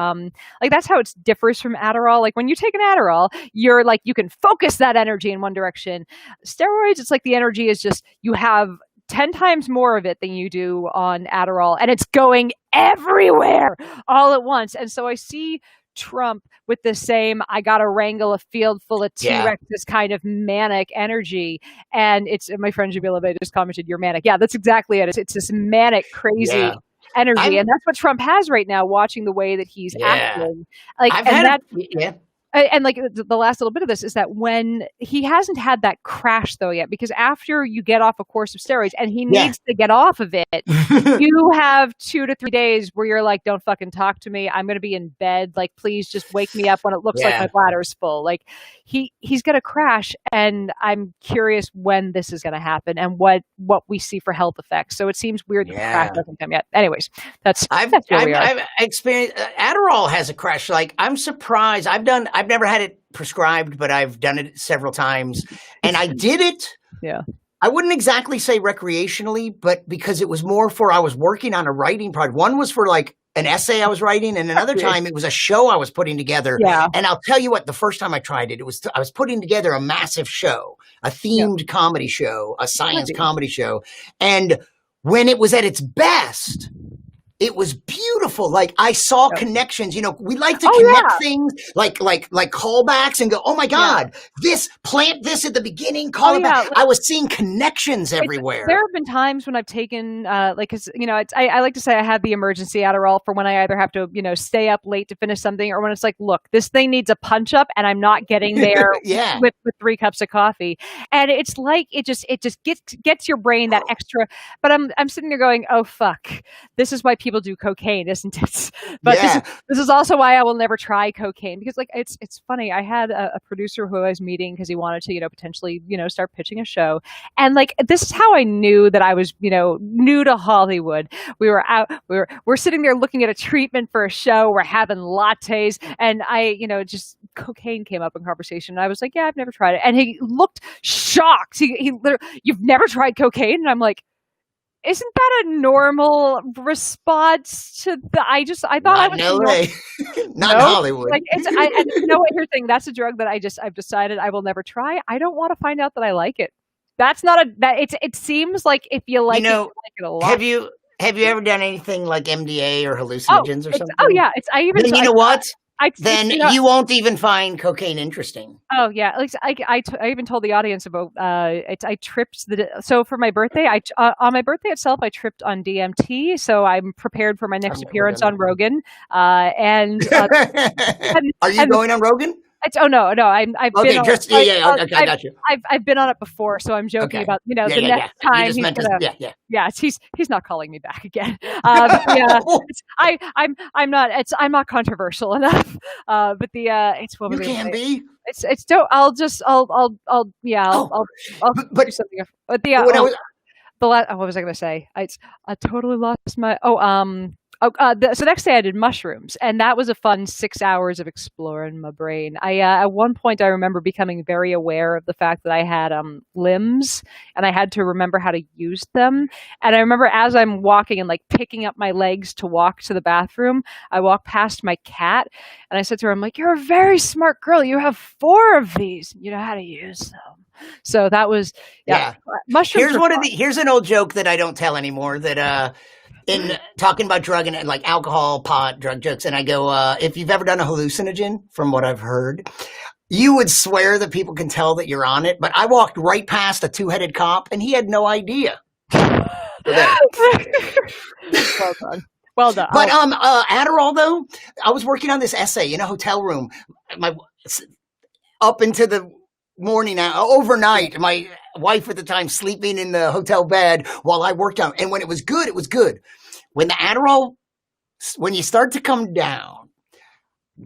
it differs from Adderall. Like, when you take an Adderall, you're like, you can focus that energy in one direction. Steroids, it's like the energy is just, you have 10 times more of it than you do on Adderall, and it's going everywhere all at once. And so I see Trump with the same, I gotta wrangle a field full of T-Rexes kind of manic energy. And my friend Jamila Bay just commented, you're manic. Yeah, that's exactly it. It's this manic, crazy energy. And that's what Trump has right now, watching the way that he's acting. Like, and like the last little bit of this is that when he hasn't had that crash though yet, because after you get off a course of steroids and he needs to get off of it, you have 2 to 3 days where you're like, don't fucking talk to me. I'm going to be in bed. Like, please just wake me up when it looks like my bladder's full. Like, he's going to crash. And I'm curious when this is going to happen and what we see for health effects. So it seems weird that the crash hasn't come yet. Anyways, I've experienced Adderall has a crash. Like, I'm surprised. I've never had it prescribed, but I've done it several times, and I did it. Yeah. I wouldn't exactly say recreationally, but because it was more for, I was working on a writing project. One was for like an essay I was writing, and another time it was a show I was putting together. Yeah. And I'll tell you what, the first time I tried it, I was putting together a massive show, a themed comedy show, a science comedy show. And when it was at its best, it was beautiful. Like I saw Yep. connections. You know, we like to Oh, connect yeah. things like callbacks and go, oh my God, this plant this at the beginning, call it back. Like, I was seeing connections everywhere. there have been times when I've taken, like, 'cause, you know, I like to say I have the emergency Adderall for when I either have to, you know, stay up late to finish something, or when it's like, look, this thing needs a punch up and I'm not getting there Yeah. with 3 cups of coffee. And it's like, it just gets your brain that extra, but I'm sitting there going, oh, fuck. This is why people do cocaine, isn't it? But Yeah. this is also why I will never try cocaine, because like, it's funny. I had a producer who I was meeting because he wanted to, you know, potentially, you know, start pitching a show. And like, this is how I knew that I was, you know, new to Hollywood. We were out, we're sitting there looking at a treatment for a show. We're having lattes, and I, you know, just cocaine came up in conversation. And I was like, yeah, I've never tried it. And he looked shocked. He literally, you've never tried cocaine? And I'm like, isn't that a normal response to the? I thought Not I was in LA. Not in no, Hollywood. like and you know what? Here's the thing. That's a drug that I've decided I will never try. I don't want to find out that I like it. That's not it seems like if you like You know, it, you like it a lot. have you ever done anything like MDA or hallucinogens or something? Oh yeah, I even Then you know what? Then you know, you won't even find cocaine interesting. oh yeah, like I even told the audience about I tripped so for my birthday on my birthday itself I tripped on DMT, so I'm prepared for my next appearance on Rogan, and Are you going on Rogan? oh no, I've Okay, been on just it. yeah, okay, I got you. I've been on it before, so I'm joking Okay. about, you know, Yeah, the yeah, next yeah. You time just he's meant to, gonna yeah. he's not calling me back again. Yeah, I'm not controversial enough. But it's what You was I gonna can say? be. It's don't. I'll yeah Oh, I'll but do something. But when I was what was I going to say? I totally lost my. So next day I did mushrooms, and that was a fun 6 hours of exploring my brain. At one point I remember becoming very aware of the fact that I had limbs, and I had to remember how to use them. And I remember as I'm walking and like picking up my legs to walk to the bathroom, I walked past my cat, and I said to her, "I'm like, you're a very smart girl. You have 4 of these. You know how to use them." So that was mushrooms. Here's an old joke that I don't tell anymore. That in talking about drug and like alcohol, pot, drug jokes, and I go, if you've ever done a hallucinogen, from what I've heard, you would swear that people can tell that you're on it. But I walked right past a 2-headed cop, and he had no idea. Well done. Well done. But Adderall though, I was working on this essay in a hotel room, up into the morning, overnight. My wife at the time sleeping in the hotel bed while I worked on. And when it was good, it was good. When the Adderall, when you start to come down,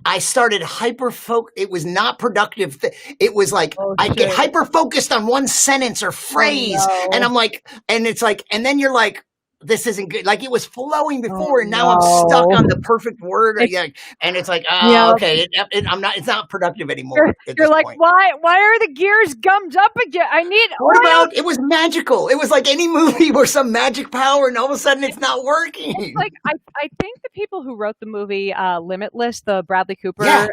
I started it was not productive. It was like I'd get hyper focused on one sentence or phrase, and I'm like, and it's like, and then you're like, this isn't good. Like it was flowing before, and now I'm stuck on the perfect word. And it's like, okay, it's not productive anymore. You're like, point. Why are the gears gummed up again? I need. What about? It was magical. It was like any movie where some magic power, and all of a sudden it's not working. It's like I think the people who wrote the movie Limitless, the Bradley Cooper, I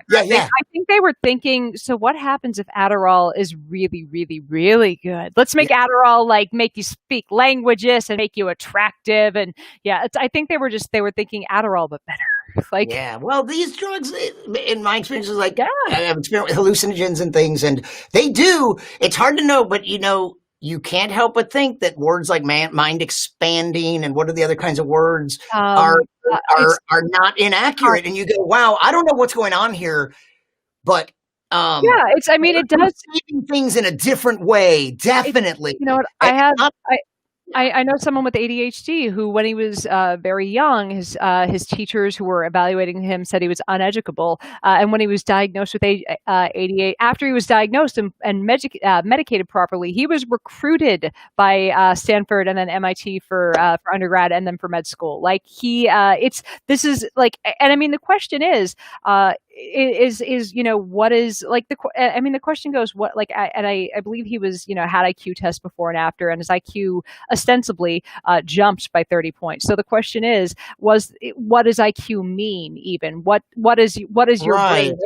think they were thinking, so what happens if Adderall is really, really, really good? Let's make Adderall like make you speak languages and make you attractive. And I think they were thinking Adderall but better. Like, well, these drugs in my experience is like I've experienced with hallucinogens and things, and they do. It's hard to know, but you can't help but think that words like mind expanding and what are the other kinds of words are not inaccurate, and you go, wow, I don't know what's going on here, but it does things in a different way, definitely. You know what, I know someone with ADHD who, when he was very young, his teachers who were evaluating him said he was uneducable. And when he was diagnosed with ADHD, after he was diagnosed and medicated properly, he was recruited by Stanford and then MIT for undergrad and then for med school. Like this is like, and I mean, the question is what is like the question goes, what, like, I believe he was, had IQ tests before and after, and his IQ ostensibly jumped by 30 points. So the question is, what does IQ mean even? What is your brain?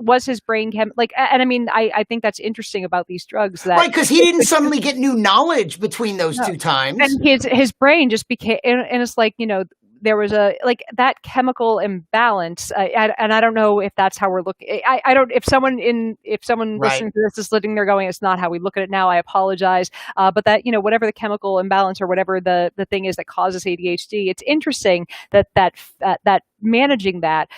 Was his brain and I mean, I think that's interesting about these drugs, that because he didn't suddenly get new knowledge between those two times. And his brain just became, and it's like, there was a like that chemical imbalance, and I don't know if that's how we're looking. I don't. If someone Right. listening to this is sitting there going, "It's not how we look at it now," I apologize. But that whatever the chemical imbalance or whatever the thing is that causes ADHD, it's interesting that managing that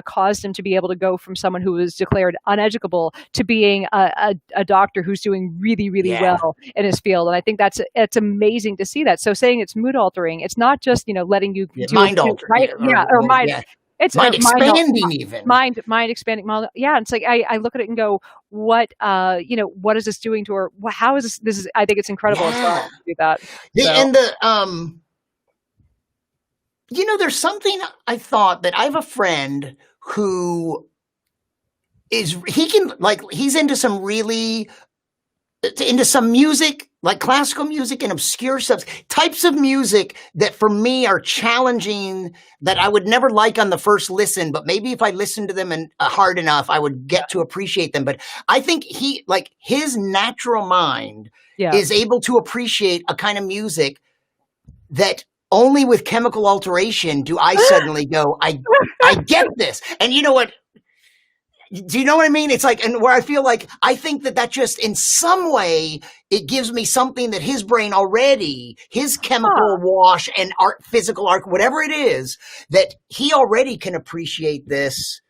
caused him to be able to go from someone who was declared uneducable to being a doctor who's doing really, really Yeah. well in his field. And I think it's amazing to see that. So saying it's mood altering, it's not just letting you do Mind altering. right, or mind. Yeah. It's Mind mind expanding even. mind expanding. Yeah, it's like I look at it and go, what what is this doing to her? How is this? This is I think it's incredible as well to do that. And there's something I thought that I have a friend who he's into some music, like classical music and obscure stuff, types of music that for me are challenging, that I would never like on the first listen, but maybe if I listened to them hard enough, I would get to appreciate them. But I think his natural mind is able to appreciate a kind of music that only with chemical alteration do I suddenly go, I get this. And you know what? Do you know what I mean? It's like, and where I feel like, I think that just in some way, it gives me something that his brain already, his chemical wash and physical art, whatever it is, that he already can appreciate this.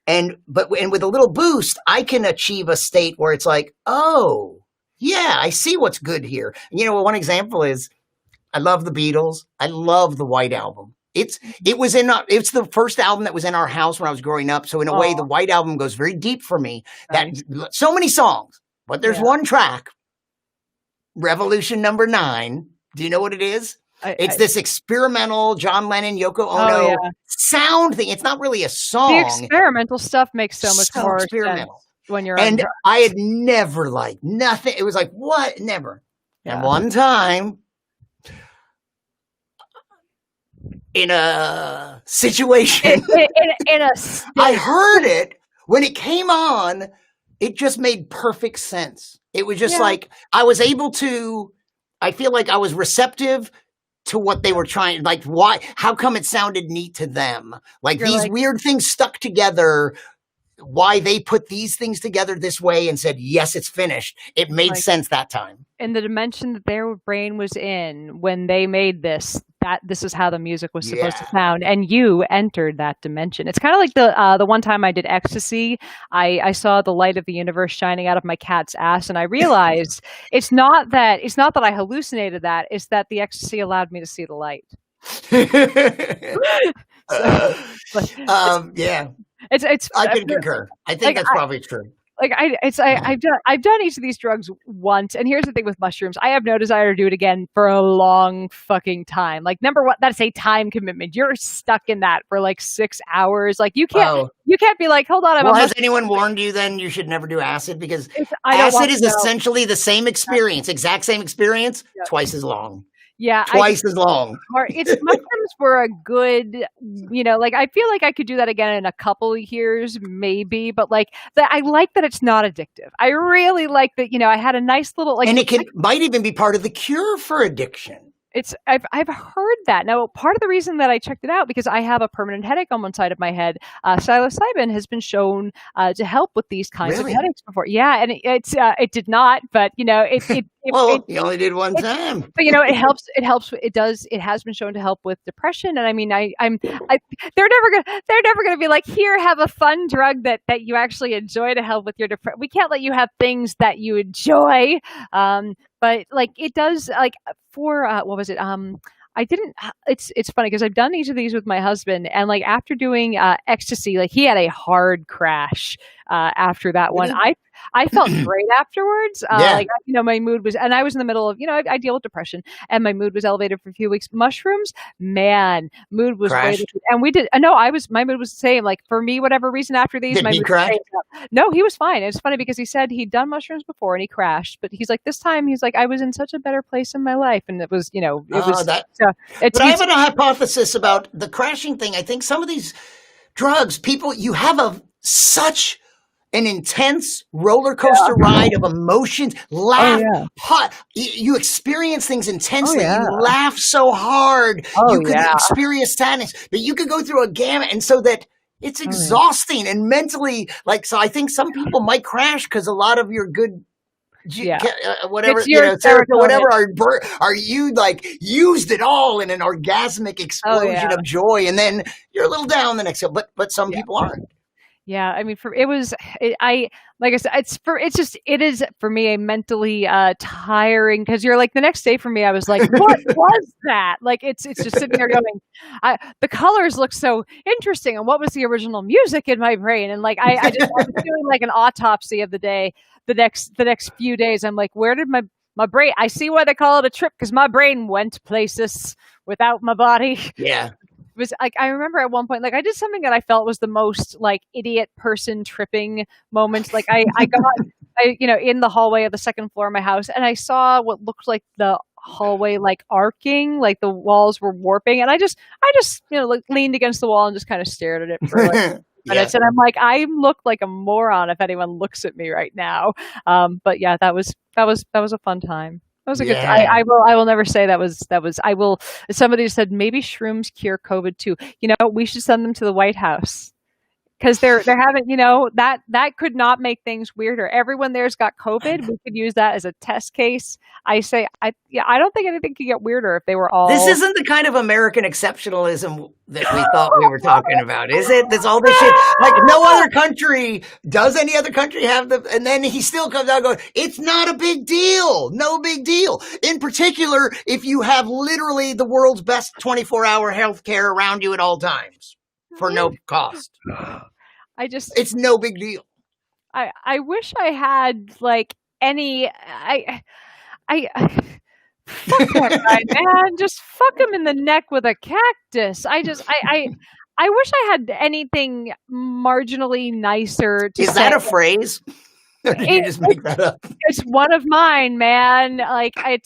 And with a little boost, I can achieve a state where it's like, oh, yeah, I see what's good here. One example is, I love the Beatles. I love the White Album. It's the first album that was in our house when I was growing up. So in a way, the White Album goes very deep for me. That so many songs, but there's one track, Revolution Number 9. Do you know what it is? It's this experimental John Lennon, Yoko Ono sound thing. It's not really a song. The experimental stuff makes so much more sense when you're and I had never liked nothing. It was like, what? Never. Yeah. And one time, in a situation, I heard it when it came on. It just made perfect sense. It was just like I was able to. I feel like I was receptive to what they were trying. Like, why? How come it sounded neat to them? Like these weird things stuck together. Why they put these things together this way and said, yes, it's finished. It made sense that time. In the dimension that their brain was in when they made this, that this is how the music was supposed to sound. And you entered that dimension. It's kind of like the one time I did ecstasy, I saw the light of the universe shining out of my cat's ass. And I realized it's not that I hallucinated that. It's that the ecstasy allowed me to see the light. It's I can concur. I think that's probably true. Like I've done each of these drugs once, and here's the thing with mushrooms: I have no desire to do it again for a long fucking time. Like, number one, that's a time commitment. You're stuck in that for like 6 hours. Like you can't be like, hold on. Has anyone warned you then you should never do acid? Because acid is essentially the same experience, exact same experience, twice as long. Yeah, twice as long. It's mushrooms for a good, like I feel like I could do that again in a couple of years, maybe. But like I like that it's not addictive. I really like that. I had a nice little and it might even be part of the cure for addiction. I've heard that. Now, part of the reason that I checked it out, because I have a permanent headache on one side of my head, psilocybin has been shown to help with these kinds of headaches before. Yeah, and it did not, but you only did one time. But it helps. It helps. It does. It has been shown to help with depression. And I mean, they're never gonna be like, here, have a fun drug that you actually enjoy to help with your depression. We can't let you have things that you enjoy. But like it does, like for what was it? I didn't. It's funny because I've done each of these with my husband, and like after doing ecstasy, like he had a hard crash after that one. I felt great afterwards. Like my mood was, and I was in the middle of I deal with depression, and my mood was elevated for a few weeks. Mushrooms, man, mood was way, and we did. No, my mood was the same. Like for me, whatever reason after these, my mood crash? No, he was fine. It's funny because he said he'd done mushrooms before and he crashed, but he's like, this time he's like, I was in such a better place in my life, and it was But I have a hypothesis about the crashing thing. I think some of these drugs, people, you have such an intense roller coaster ride of emotions, laugh, you experience things intensely. You laugh so hard. You could experience sadness, but you could go through a gamut. And so that it's exhausting and mentally, like, so I think some people might crash because a lot of your good whatever, whatever are you like used it all in an orgasmic explosion of joy, and then you're a little down the next, but some people aren't. Yeah, I mean, like I said, it is for me a mentally tiring, because you're like, the next day for me, I was like, what was that? Like, it's just sitting there going, the colors look so interesting, and what was the original music in my brain? And like, I was doing like an autopsy of the day. The next few days, I'm like, where did my brain? I see why they call it a trip, because my brain went places without my body. Yeah. Was like, I remember at one point, like, I did something that I felt was the most like idiot person tripping moment. Like I got in the hallway of the second floor of my house, and I saw what looked like the hallway like arcing, like the walls were warping, and I just like leaned against the wall and just kind of stared at it for like minutes, and I'm like, I look like a moron if anyone looks at me right now. But yeah, that was a fun time. That was a good. I will never say that was. I will. Somebody said maybe shrooms cure COVID too. We should send them to the White House, because they're having. That could not make things weirder. Everyone there's got COVID. We could use that as a test case. I don't think anything could get weirder if they were all. This isn't the kind of American exceptionalism that we thought we were talking about, is it? That's all this shit. Like, no other country, does any other country have and then he still comes out going, it's not a big deal. No big deal. In particular, if you have literally the world's best 24-hour healthcare around you at all times for no cost. It's no big deal. I wish I had like any, fuck that guy, man. Just fuck him in the neck with a cactus. I wish I had anything marginally nicer to say. Is that a phrase? Or did you just make that up? It's one of mine, man. Like, I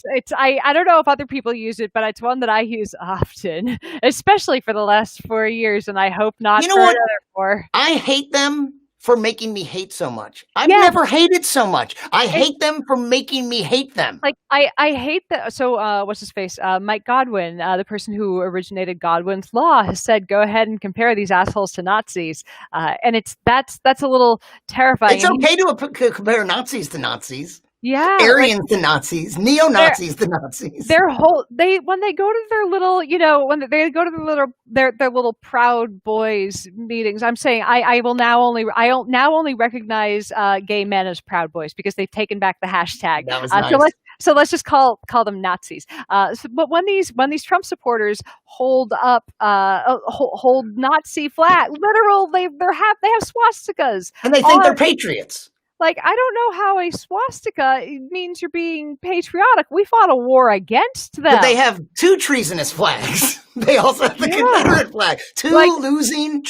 don't know if other people use it, but it's one that I use often, especially for the last 4 years, and I hope not for another 4. I hate them for making me hate so much. I've never hated so much. I hate them for making me hate them. Like, I hate that. So what's his face? Mike Godwin, the person who originated Godwin's Law, has said, go ahead and compare these assholes to Nazis. And that's a little terrifying. It's okay to compare Nazis to Nazis. Yeah, Aryans to Nazis, neo-Nazis to Nazis. When they go to their little, when they go to their little Proud Boys meetings, I'm saying I now only recognize gay men as Proud Boys, because they've taken back the hashtag. That was nice. So let's just call them Nazis. But when these Trump supporters hold up hold Nazi flag, literal, they have swastikas, and they think they're patriots. Like, I don't know how a swastika means you're being patriotic. We fought a war against them. But they have 2 treasonous flags. They also have the Confederate flag. 2 losing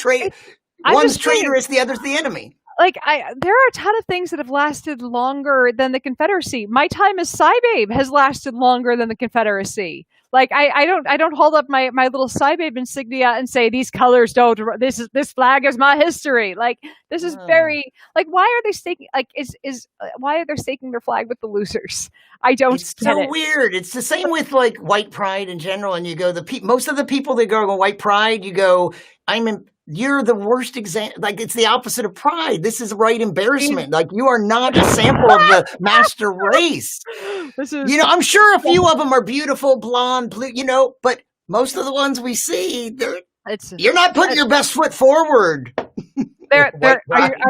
one's traitorous, the other's the enemy. Like, there are a ton of things that have lasted longer than the Confederacy. My time as Cybabe has lasted longer than the Confederacy. Like, I don't hold up my little Cybabe insignia and say, these colors don't, this flag is my history. Like, this is very, like, why are they staking, like, why are they staking their flag with the losers? I don't get it. Weird. It's the same with like white pride in general. And you go, most of the people that go white pride, you go, you're the worst example. Like, it's the opposite of pride. This is right embarrassment. Like, you are not a sample of the master race. I'm sure a few of them are beautiful, blonde, blue, but most of the ones we see, you're not putting your best foot forward. Are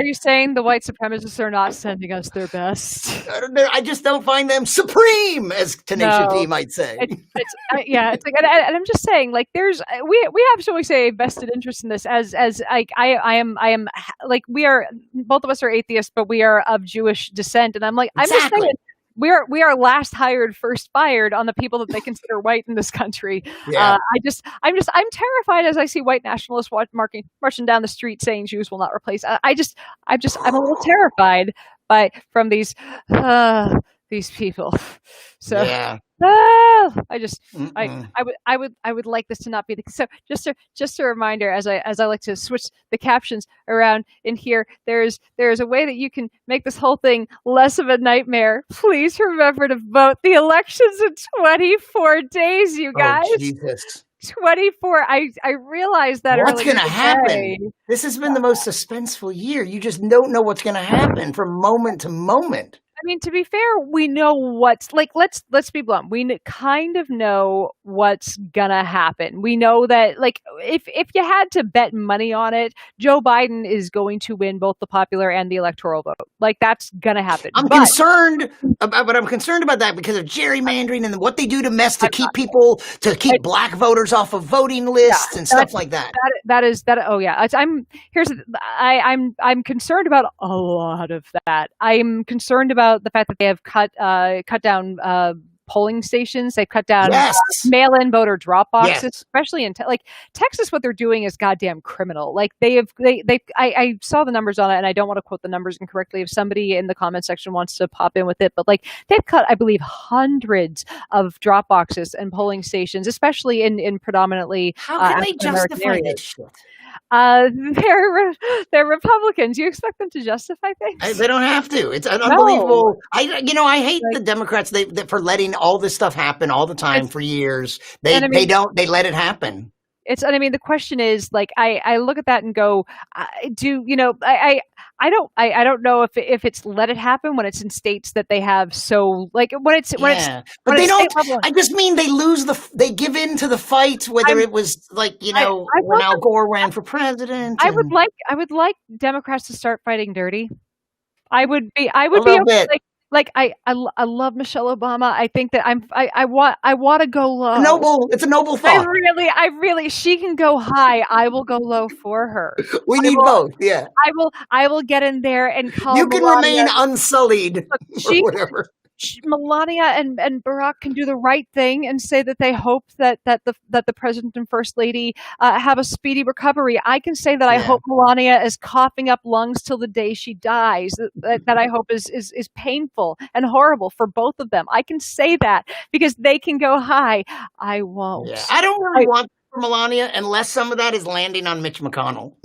you saying the white supremacists are not sending us their best? I just don't find them supreme, as Tenacious D might say. It's like, and I'm just saying, like, we have, shall we say, a vested interest in this, as like I am like, we are, both of us are atheists, but we are of Jewish descent, and I'm like, I'm just saying, we are last hired, first fired on the people that they consider white in this country. Yeah. I'm terrified as I see white nationalists marching down the street saying Jews will not replace. I'm a little terrified from these these people. So Yeah. I just Mm-mm. I would like this to not be the so just a reminder as I like to switch the captions around in here. There's a way that you can make this whole thing less of a nightmare. Please remember to vote. The election's in 24 days, you Oh, guys. Jesus. 24. I realized that What's earlier going to today. happen? This has been the most suspenseful year. You just don't know what's going to happen from moment to moment. I mean, to be fair, we know what's like. Let's be blunt. We kind of know what's gonna happen. We know that, like, if you had to bet money on it, Joe Biden is going to win both the popular and the electoral vote. Like, that's gonna happen. I'm concerned about that because of gerrymandering and what they do to keep black voters off of voting lists and stuff like that. Oh yeah, I'm concerned about a lot of that. I'm concerned about the fact that they have cut down polling stations. They've cut down mail-in voter drop boxes, especially in Texas. What they're doing is goddamn criminal. Like I saw the numbers on it, and I don't want to quote the numbers incorrectly. If somebody in the comment section wants to pop in with it, but like they've cut, I believe, hundreds of drop boxes and polling stations, especially in predominantly. How can they justify this shit? They're Republicans. You expect them to justify things? They don't have to. It's unbelievable. I hate the Democrats for letting all this stuff happen all the time for years. They let it happen. I mean, the question is, like, I look at that and go, I don't know if it's let it happen when it's in states that they have but they don't. I just mean they give in to the fight, whether it was like when Al Gore ran for president. I would like Democrats to start fighting dirty. I would be bit. I love Michelle Obama. I think that I want to go low. It's a noble thought. I really, she can go high. I will go low for her. We need both. Yeah. I will get in there and call. You can remain unsullied. Or whatever. Melania and Barack can do the right thing and say that they hope that the president and first lady have a speedy recovery. I can say that I hope Melania is coughing up lungs till the day she dies. That I hope is painful and horrible for both of them. I can say that because they can go high. I won't. Yeah. I don't really want for Melania unless some of that is landing on Mitch McConnell.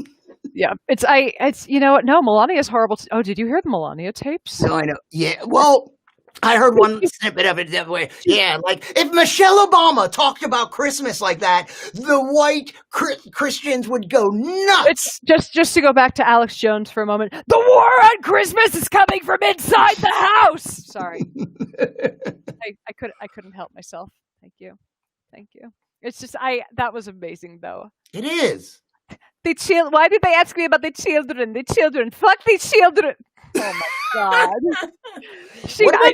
Yeah, no, Melania is horrible. Oh, did you hear the Melania tapes? No, I know. Yeah, well. I heard one snippet of it that way. Yeah, like if Michelle Obama talked about Christmas like that, the white Christians would go nuts. It's just to go back to Alex Jones for a moment. The war on Christmas is coming from inside the house. Sorry, I couldn't help myself. Thank you. It's just that was amazing though. It is. Why did they ask me about the children? The children. Fuck these children. Oh my God! What about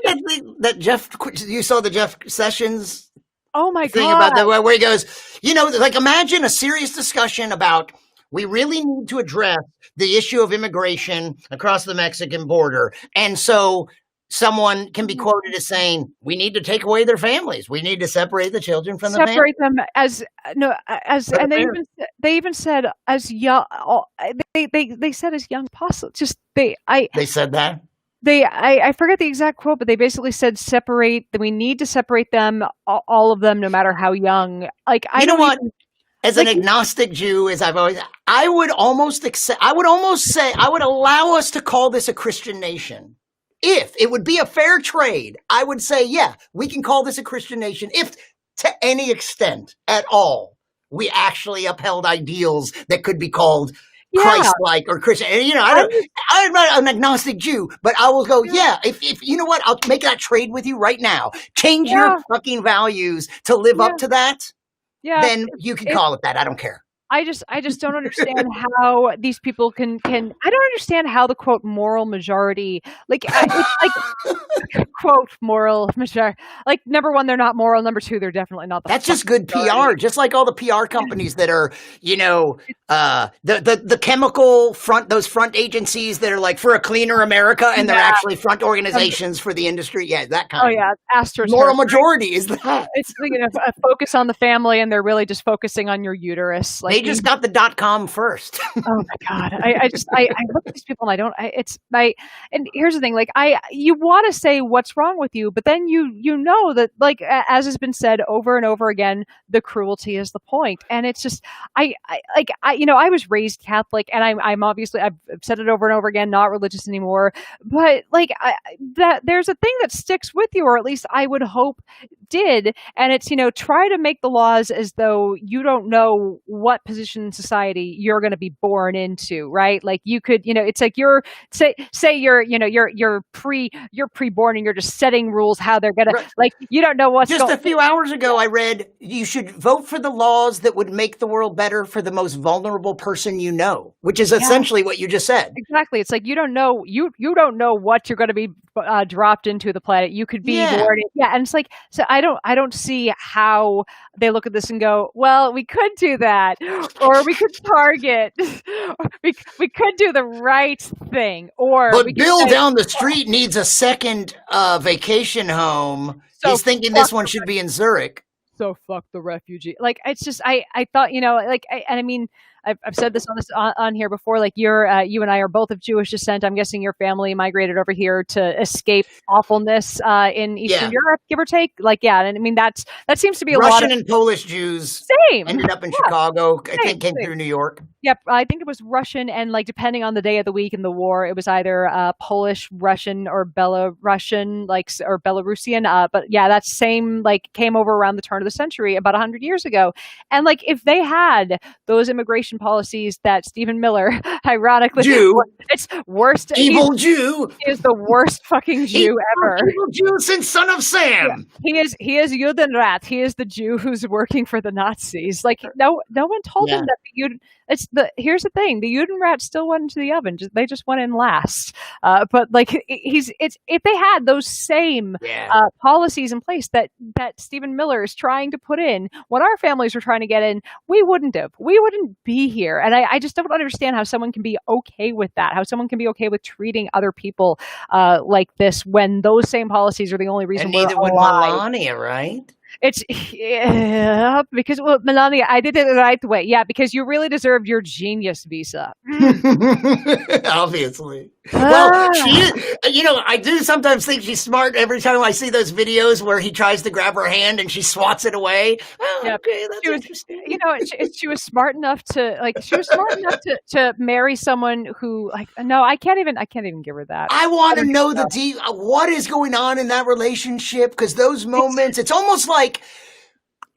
that Jeff? You saw the Jeff Sessions? Oh my thing God! About where he goes, like imagine a serious discussion about we really need to address the issue of immigration across the Mexican border, and so someone can be quoted as saying, "We need to take away their families. We need to separate the children from the families." Separate them and they even said as young. They said as young possible. They said that. I forget the exact quote, but they basically said separate. That we need to separate them, all of them, no matter how young. Like as an agnostic Jew, I would almost say I would allow us to call this a Christian nation. If it would be a fair trade, I would say, yeah, we can call this a Christian nation if to any extent at all we actually upheld ideals that could be called Christ-like or Christian. And, I'm not an agnostic Jew, but I will go, if you know what, I'll make that trade with you right now. Change your fucking values to live up to that. Yeah. Then you can call it that. I don't care. I just don't understand how these people can. I don't understand how the quote moral majority, quote moral majority. Like, number one, they're not moral. Number two, they're definitely not. That's just good majority. PR. Just like all the PR companies that are, the chemical front, those front agencies that are like for a cleaner America, and they're actually front organizations for the industry. Yeah, that kind. Oh yeah, Astro's moral majority is that. It's a focus on the family, and they're really just focusing on your uterus. Like, They just got the .com first. Oh my God. I look at these people and and here's the thing, like you want to say what's wrong with you, but then you know that, like, as has been said over and over again, the cruelty is the point. And it's just, I was raised Catholic, and I'm obviously, I've said it over and over again, not religious anymore, but like that there's a thing that sticks with you, or at least I would hope did. And it's, try to make the laws as though you don't know what position in society you're going to be born into, right? Like you could, it's like you're you're pre-born and you're just setting rules how they're going to, like, you don't know what's just a few hours ago I read you should vote for the laws that would make the world better for the most vulnerable person you know, which is essentially what you just said. Exactly. It's like you don't know what you're going to be dropped into the planet. You could be born. And it's like, so I don't see how they look at this and go, well, we could do that, or we could target, we could do the right thing, but Bill down the street needs a second vacation home. So he's thinking this one should be in Zurich. So fuck the refugee. Like, it's just, I thought, I mean, I've said this on here before. Like, you and I are both of Jewish descent. I'm guessing your family migrated over here to escape awfulness in Eastern Europe, give or take. Like, and I mean that seems to be a Russian lot of and Polish Jews. Same. Ended up in Chicago. I think came through New York. Yep, I think it was Russian, and like depending on the day of the week in the war, it was either Polish, Russian, or Belarusian, or Belarusian. But yeah, that same came over around the turn of the century, about 100 years ago. And like, if they had those immigration policies that Stephen Miller, ironically, it's worst evil Jew, he is the worst fucking Jew ever. Evil Jew since Son of Sam. Yeah. He is Judenrat. He is the Jew who's working for the Nazis. Like, no one told him that here's the thing, the Judenrat still went into the oven. They just went in last. But like, if they had those same policies in place that Stephen Miller is trying to put in when our families were trying to get in, we wouldn't be here. And I just don't understand how someone can be okay with that, how someone can be okay with treating other people like this when those same policies are the only reason we're alive. And neither would Melania, right? It's because, well, Melania, I did it the right way. Yeah, because you really deserved your genius visa. Obviously. Well, she is, I do sometimes think she's smart every time I see those videos where he tries to grab her hand and she swats it away. Oh, okay, that's interesting. She was smart enough to marry someone who, no, I can't even give her that. I want to know what is going on in that relationship, because those moments, it's almost like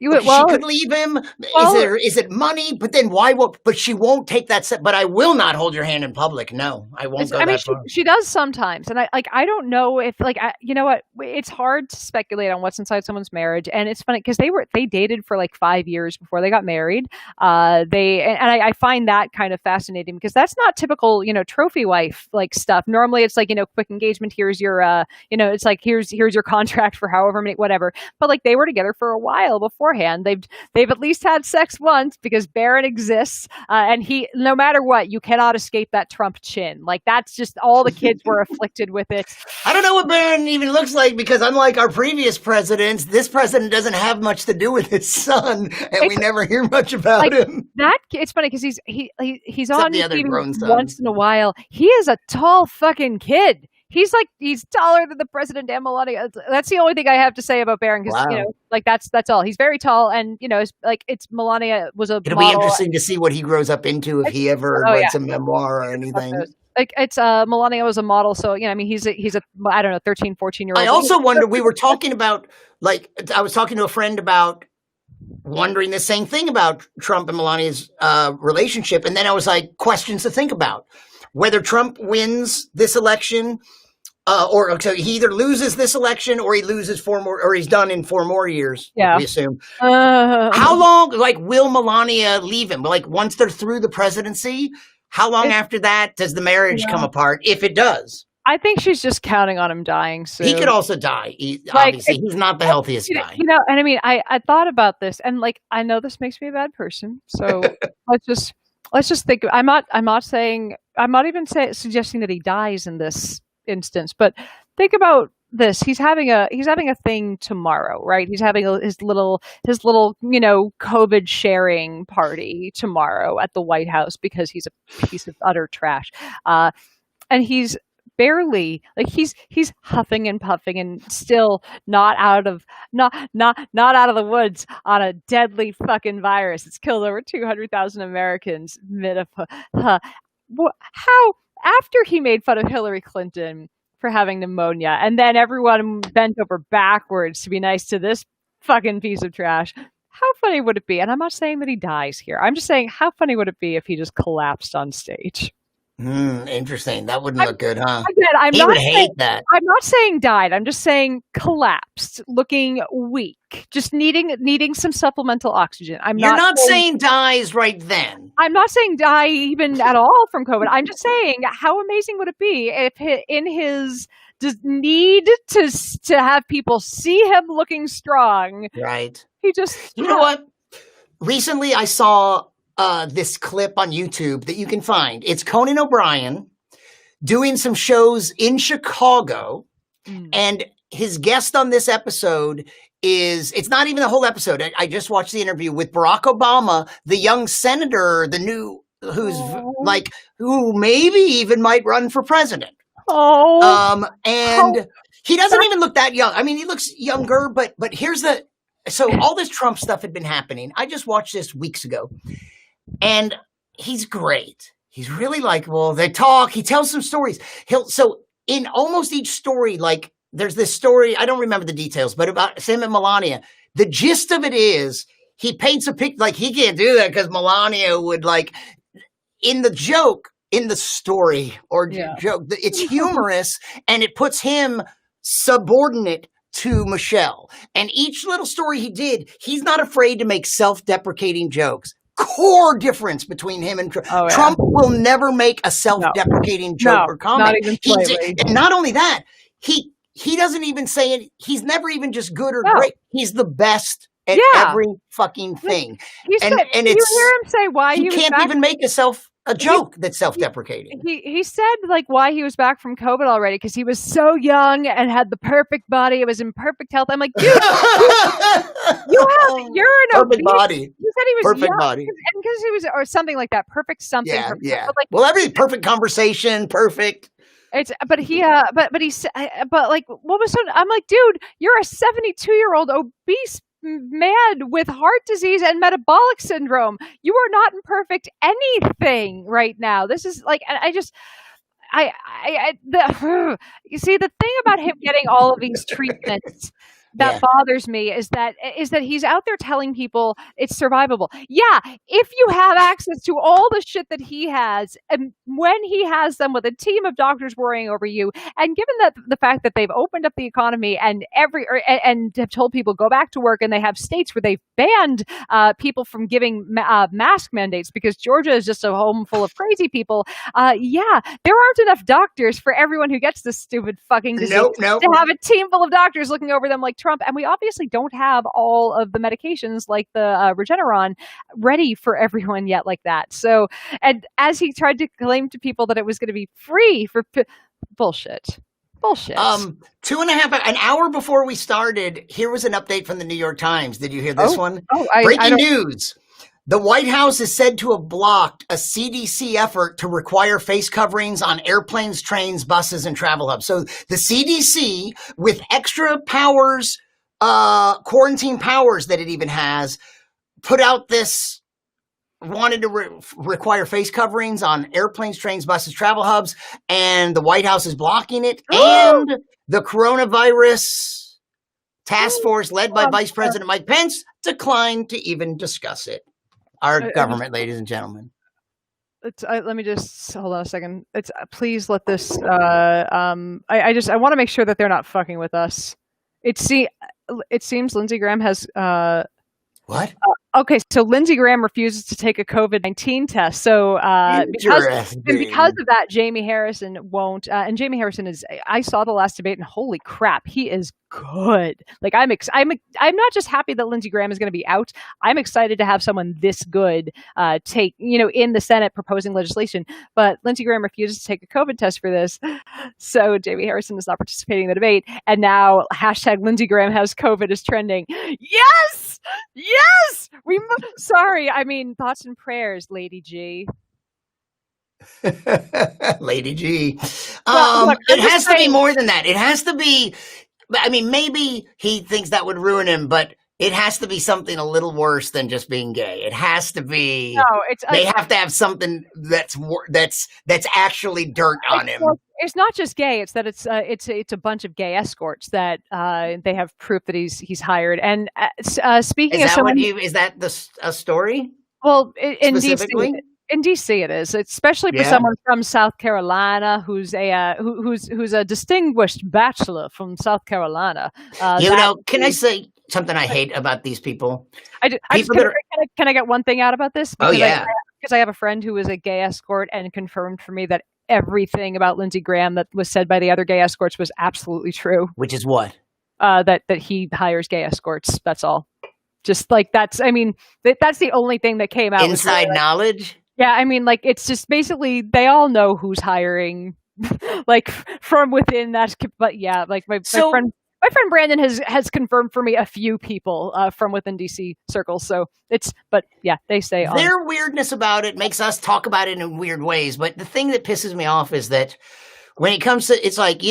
she could leave him. Is it money? But then why? But she won't take that. But I will not hold your hand in public. No, I won't go that far. She does sometimes, and I don't know if you know what? It's hard to speculate on what's inside someone's marriage, and it's funny because they dated for 5 years before they got married. I find that kind of fascinating because that's not typical, trophy wife stuff. Normally, it's quick engagement. Here's your, it's here's your contract for however many, whatever. But they were together for a while before. They've at least had sex once because Barron exists, and he, no matter what, you cannot escape that Trump chin. That's just all the kids were afflicted with it. I don't know what Barron even looks like, because unlike our previous presidents, this president doesn't have much to do with his son, and we never hear much about him. It's funny because he's Except on the other grown son. Once in a while. He is a tall fucking kid. He's taller than the president and Melania. That's the only thing I have to say about Barron, because that's all. He's very tall, and it's Melania was a It'll model. be interesting to see what he grows up into, if he ever writes a memoir or anything. It's Melania was a model, so he's a I don't know, 13, 14-year-old. I also wonder, we were talking about I was talking to a friend about wondering the same thing about Trump and Melania's relationship, and then I was like, questions to think about. Whether Trump wins this election, so he either loses this election or he loses 4 more, or he's done in 4 more years. Yeah, we assume. How long? Will Melania leave him? Once they're through the presidency, how long after that does the marriage come apart? If it does, I think she's just counting on him dying soon. He could also die. Obviously, he's not the healthiest guy. And I mean, I thought about this, and I know this makes me a bad person. So let's just think. I'm not saying. I'm not even suggesting that he dies in this instance, but think about this. He's having a thing tomorrow, right? He's having his little COVID sharing party tomorrow at the White House because he's a piece of utter trash. And he's barely like he's huffing and puffing and still not out of the woods on a deadly fucking virus. It's killed over 200,000 Americans. How after he made fun of Hillary Clinton for having pneumonia, and then everyone bent over backwards to be nice to this fucking piece of trash. How funny would it be? And I'm not saying that he dies here. I'm just saying, how funny would it be if he just collapsed on stage? Interesting. That wouldn't look good, huh? Again, He would hate that. I'm not saying died. I'm just saying collapsed, looking weak, just needing some supplemental oxygen. You're not saying dies right then. I'm not saying die even at all from COVID. I'm just saying, how amazing would it be if in his need to have people see him looking strong, right? He just, you know what? Recently, I saw this clip on YouTube that you can find. It's Conan O'Brien doing some shows in Chicago, and his guest on this episode it's not even the whole episode. I just watched the interview with Barack Obama, the young senator, who maybe even might run for president. He doesn't even look that young. I mean, he looks younger, but here's so all this Trump stuff had been happening. I just watched this weeks ago. And he's great. He's really likable. They talk. He tells some stories. So in almost each story, like there's this story, I don't remember the details, but about him and Melania. The gist of it is he paints a picture, like he can't do that because Melania would in the story joke, it's humorous and it puts him subordinate to Michelle. And each little story he did, he's not afraid to make self-deprecating jokes. Core difference between him and Trump. Trump will never make a self-deprecating joke or comment. Not even slightly. And not only that, he doesn't even say it. He's never even just good or great. He's the best at every fucking thing. You hear him say why he can't even make a joke that's self-deprecating. He said why he was back from COVID already because he was so young and had the perfect body. It was in perfect health. I'm like, dude, you're in perfect body. You said he was perfect young, body because he was or something like that. Perfect something. Yeah. Well, every perfect conversation, perfect. What was so? I'm like, dude, you're a 72-year-old obese man with heart disease and metabolic syndrome. You are not in perfect anything right now. This is you see, the thing about him getting all of these treatments that bothers me is that he's out there telling people it's survivable. Yeah, if you have access to all the shit that he has, and when he has them with a team of doctors worrying over you, and given that the fact that they've opened up the economy and and have told people go back to work, and they have states where they've banned people from giving mask mandates because Georgia is just a home full of crazy people. There aren't enough doctors for everyone who gets this stupid fucking disease to have a team full of doctors looking over them like Trump, and we obviously don't have all of the medications like the Regeneron ready for everyone yet like that. So, and as he tried to claim to people that it was going to be free for bullshit. 2.5 an hour before we started, here was an update from the New York Times. Did you hear this one? Breaking news. The White House is said to have blocked a CDC effort to require face coverings on airplanes, trains, buses, and travel hubs. So the CDC, with extra powers, quarantine powers that it even has, put out this, wanted to require face coverings on airplanes, trains, buses, travel hubs, and the White House is blocking it. And the coronavirus task force led by Vice President Mike Pence declined to even discuss it. Our government, ladies and gentlemen. Let me just hold on a second. Please let this. I want to make sure that they're not fucking with us. It seems Lindsey Graham has What? Okay, so Lindsey Graham refuses to take a COVID-19 test. So because of that, Jamie Harrison won't. And Jamie Harrison is. I saw the last debate, and holy crap, he is good. Like I'm not just happy that Lindsey Graham is going to be out. I'm excited to have someone this good take in the Senate proposing legislation. But Lindsey Graham refuses to take a COVID test for this, so Jamie Harrison is not participating in the debate. And now hashtag Lindsey Graham has COVID is trending. Yes. Sorry, I mean thoughts and prayers, Lady G. Lady G. Look, it has to be more than that. It has to be. I mean, maybe he thinks that would ruin him, but it has to be something a little worse than just being gay. It has to be. No, they have to have something that's actually dirt on him. It's not just gay. It's that it's a bunch of gay escorts that they have proof that he's hired. And speaking of someone, is that a story? Well, in specifically? DC. In DC, it is, especially for someone from South Carolina who's a distinguished bachelor from South Carolina. Can I say something I hate about these people? Can I get one thing out about this? Because because I have a friend who is a gay escort and confirmed for me that everything about Lindsey Graham that was said by the other gay escorts was absolutely true. Which is what? That he hires gay escorts. That's all. Just like that's the only thing that came out. Inside knowledge? Yeah, I mean, like, it's just basically they all know who's hiring, like, from within that. But yeah, like my friend Brandon has confirmed for me a few people from within DC circles. So but yeah, they say their weirdness about it makes us talk about it in weird ways. But the thing that pisses me off is that when it comes to, it's like,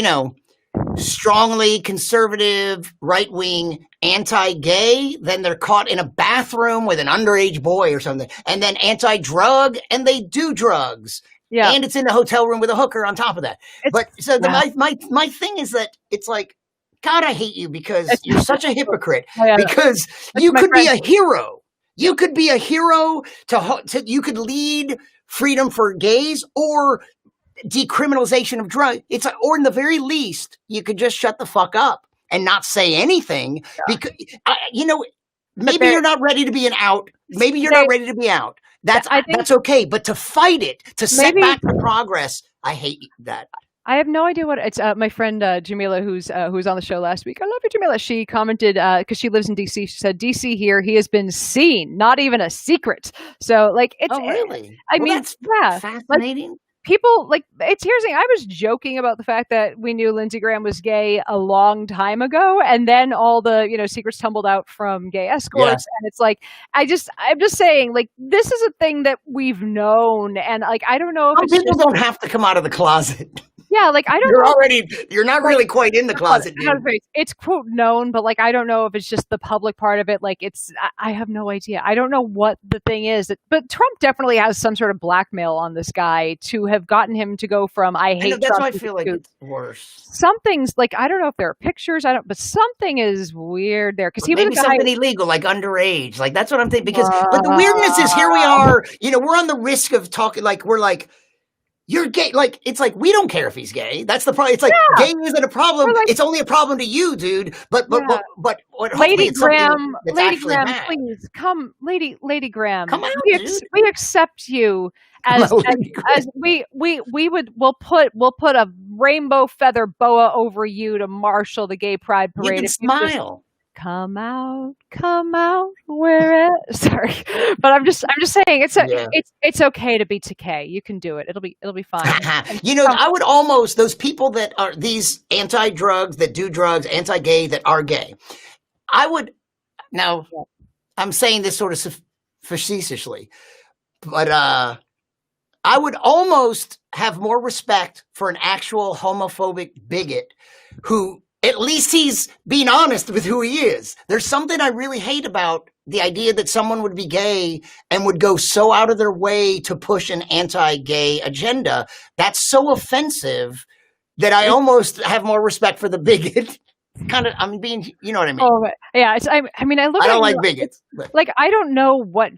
strongly conservative, right wing, anti-gay, then they're caught in a bathroom with an underage boy or something, and then anti-drug, and they do drugs. Yeah. And it's in the hotel room with a hooker on top of that. My thing is that it's like, God, I hate you because you're such a hypocrite. Because you could be a hero. You could be a hero to you could lead freedom for gays or decriminalization of drugs. Or in the very least, you could just shut the fuck up and not say anything because maybe you're not ready to be an out. Maybe you're not ready to be out. That's okay. But to fight it, to set back the progress, I hate that. I have no idea what it's. My friend Jamila, who's on the show last week. I love you, Jamila. She commented because she lives in DC. She said, "DC here, he has been seen, not even a secret." So like, it's really. That's fascinating. People here's the thing. I was joking about the fact that we knew Lindsey Graham was gay a long time ago, and then all the secrets tumbled out from gay escorts, and it's like I'm just saying, like, this is a thing that we've known, and like I don't know if people don't have to come out of the closet. Yeah, like I don't know. You're not really quite in the closet. It's quote known, but like I don't know if it's just the public part of it. Like I have no idea. I don't know what the thing is. But Trump definitely has some sort of blackmail on this guy to have gotten him to go from I hate Trump. That's why I feel like it's worse. Something's like I don't know if there are pictures. But something is weird there because he maybe was something illegal, like underage. Like that's what I'm thinking. Because but the weirdness is here we are. We're on the risk of talking like we're like. You're gay. Like, it's like, we don't care if he's gay. That's the problem. It's like, gay isn't a problem. Like, it's only a problem to you, dude. But Lady Graham, please come. Lady Graham. Come out, we accept you as we'll put a rainbow feather boa over you to marshal the gay pride parade. You can smile. Come out, sorry, but I'm just saying it's okay to be TK. You can do it. It'll be fine. I would almost those people that are these anti-drugs that do drugs, anti-gay that are gay. I'm saying this sort of facetiously, but I would almost have more respect for an actual homophobic bigot who. At least he's being honest with who he is. There's something I really hate about the idea that someone would be gay and would go so out of their way to push an anti-gay agenda. That's so offensive that I almost have more respect for the bigot. I'm being, you know what I mean? Oh, yeah. I don't like bigots. Like, I don't know what,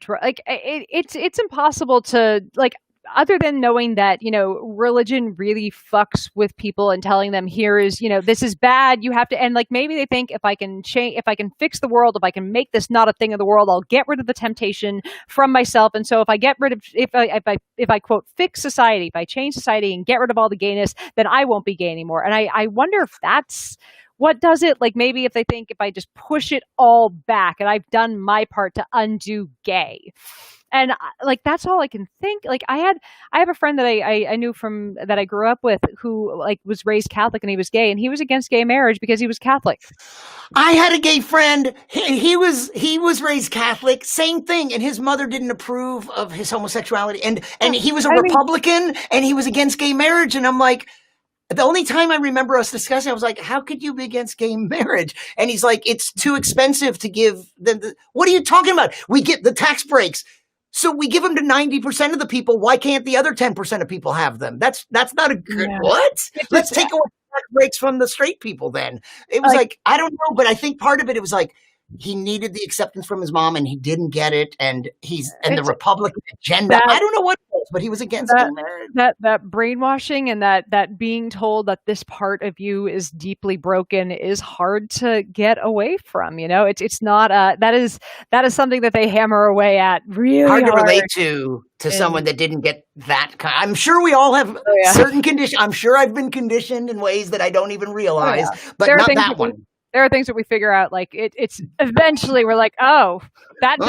it's impossible to, like, other than knowing that, religion really fucks with people and telling them here is, this is bad, you have to, and like maybe they think if I can change, if I can fix the world, if I can make this not a thing of the world, I'll get rid of the temptation from myself. And so if I get rid of, if I quote, fix society, if I change society and get rid of all the gayness, then I won't be gay anymore. And I wonder if that's what does it. Like maybe if they think if I just push it all back and I've done my part to undo gay. And like that's all I can think. Like I have a friend that I knew from that I grew up with who like was raised Catholic and he was gay and he was against gay marriage because he was Catholic. I had a gay friend. He was raised Catholic. Same thing, and his mother didn't approve of his homosexuality. And he was a Republican, and he was against gay marriage. And I'm like, the only time I remember us discussing, I was like, how could you be against gay marriage? And he's like, it's too expensive to give them. What are you talking about? We get the tax breaks. So we give them to 90% of the people. Why can't the other 10% of people have them? That's not a good, what? Let's take away tax breaks from the straight people then. It was like, I don't know, but I think part of it was like, he needed the acceptance from his mom and he didn't get it. And the Republican agenda, I don't know what it was, but he was against gay marriage. That brainwashing and that being told that this part of you is deeply broken is hard to get away from. It's not that is something that they hammer away at really hard to relate to someone that didn't get that kind. I'm sure we all have certain conditions. I'm sure I've been conditioned in ways that I don't even realize, but not that one. There are things that we figure out, like it's eventually we're like, oh, that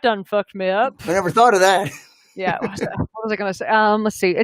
done fucked me up. I never thought of that. Yeah, what was I going to say? Let's see.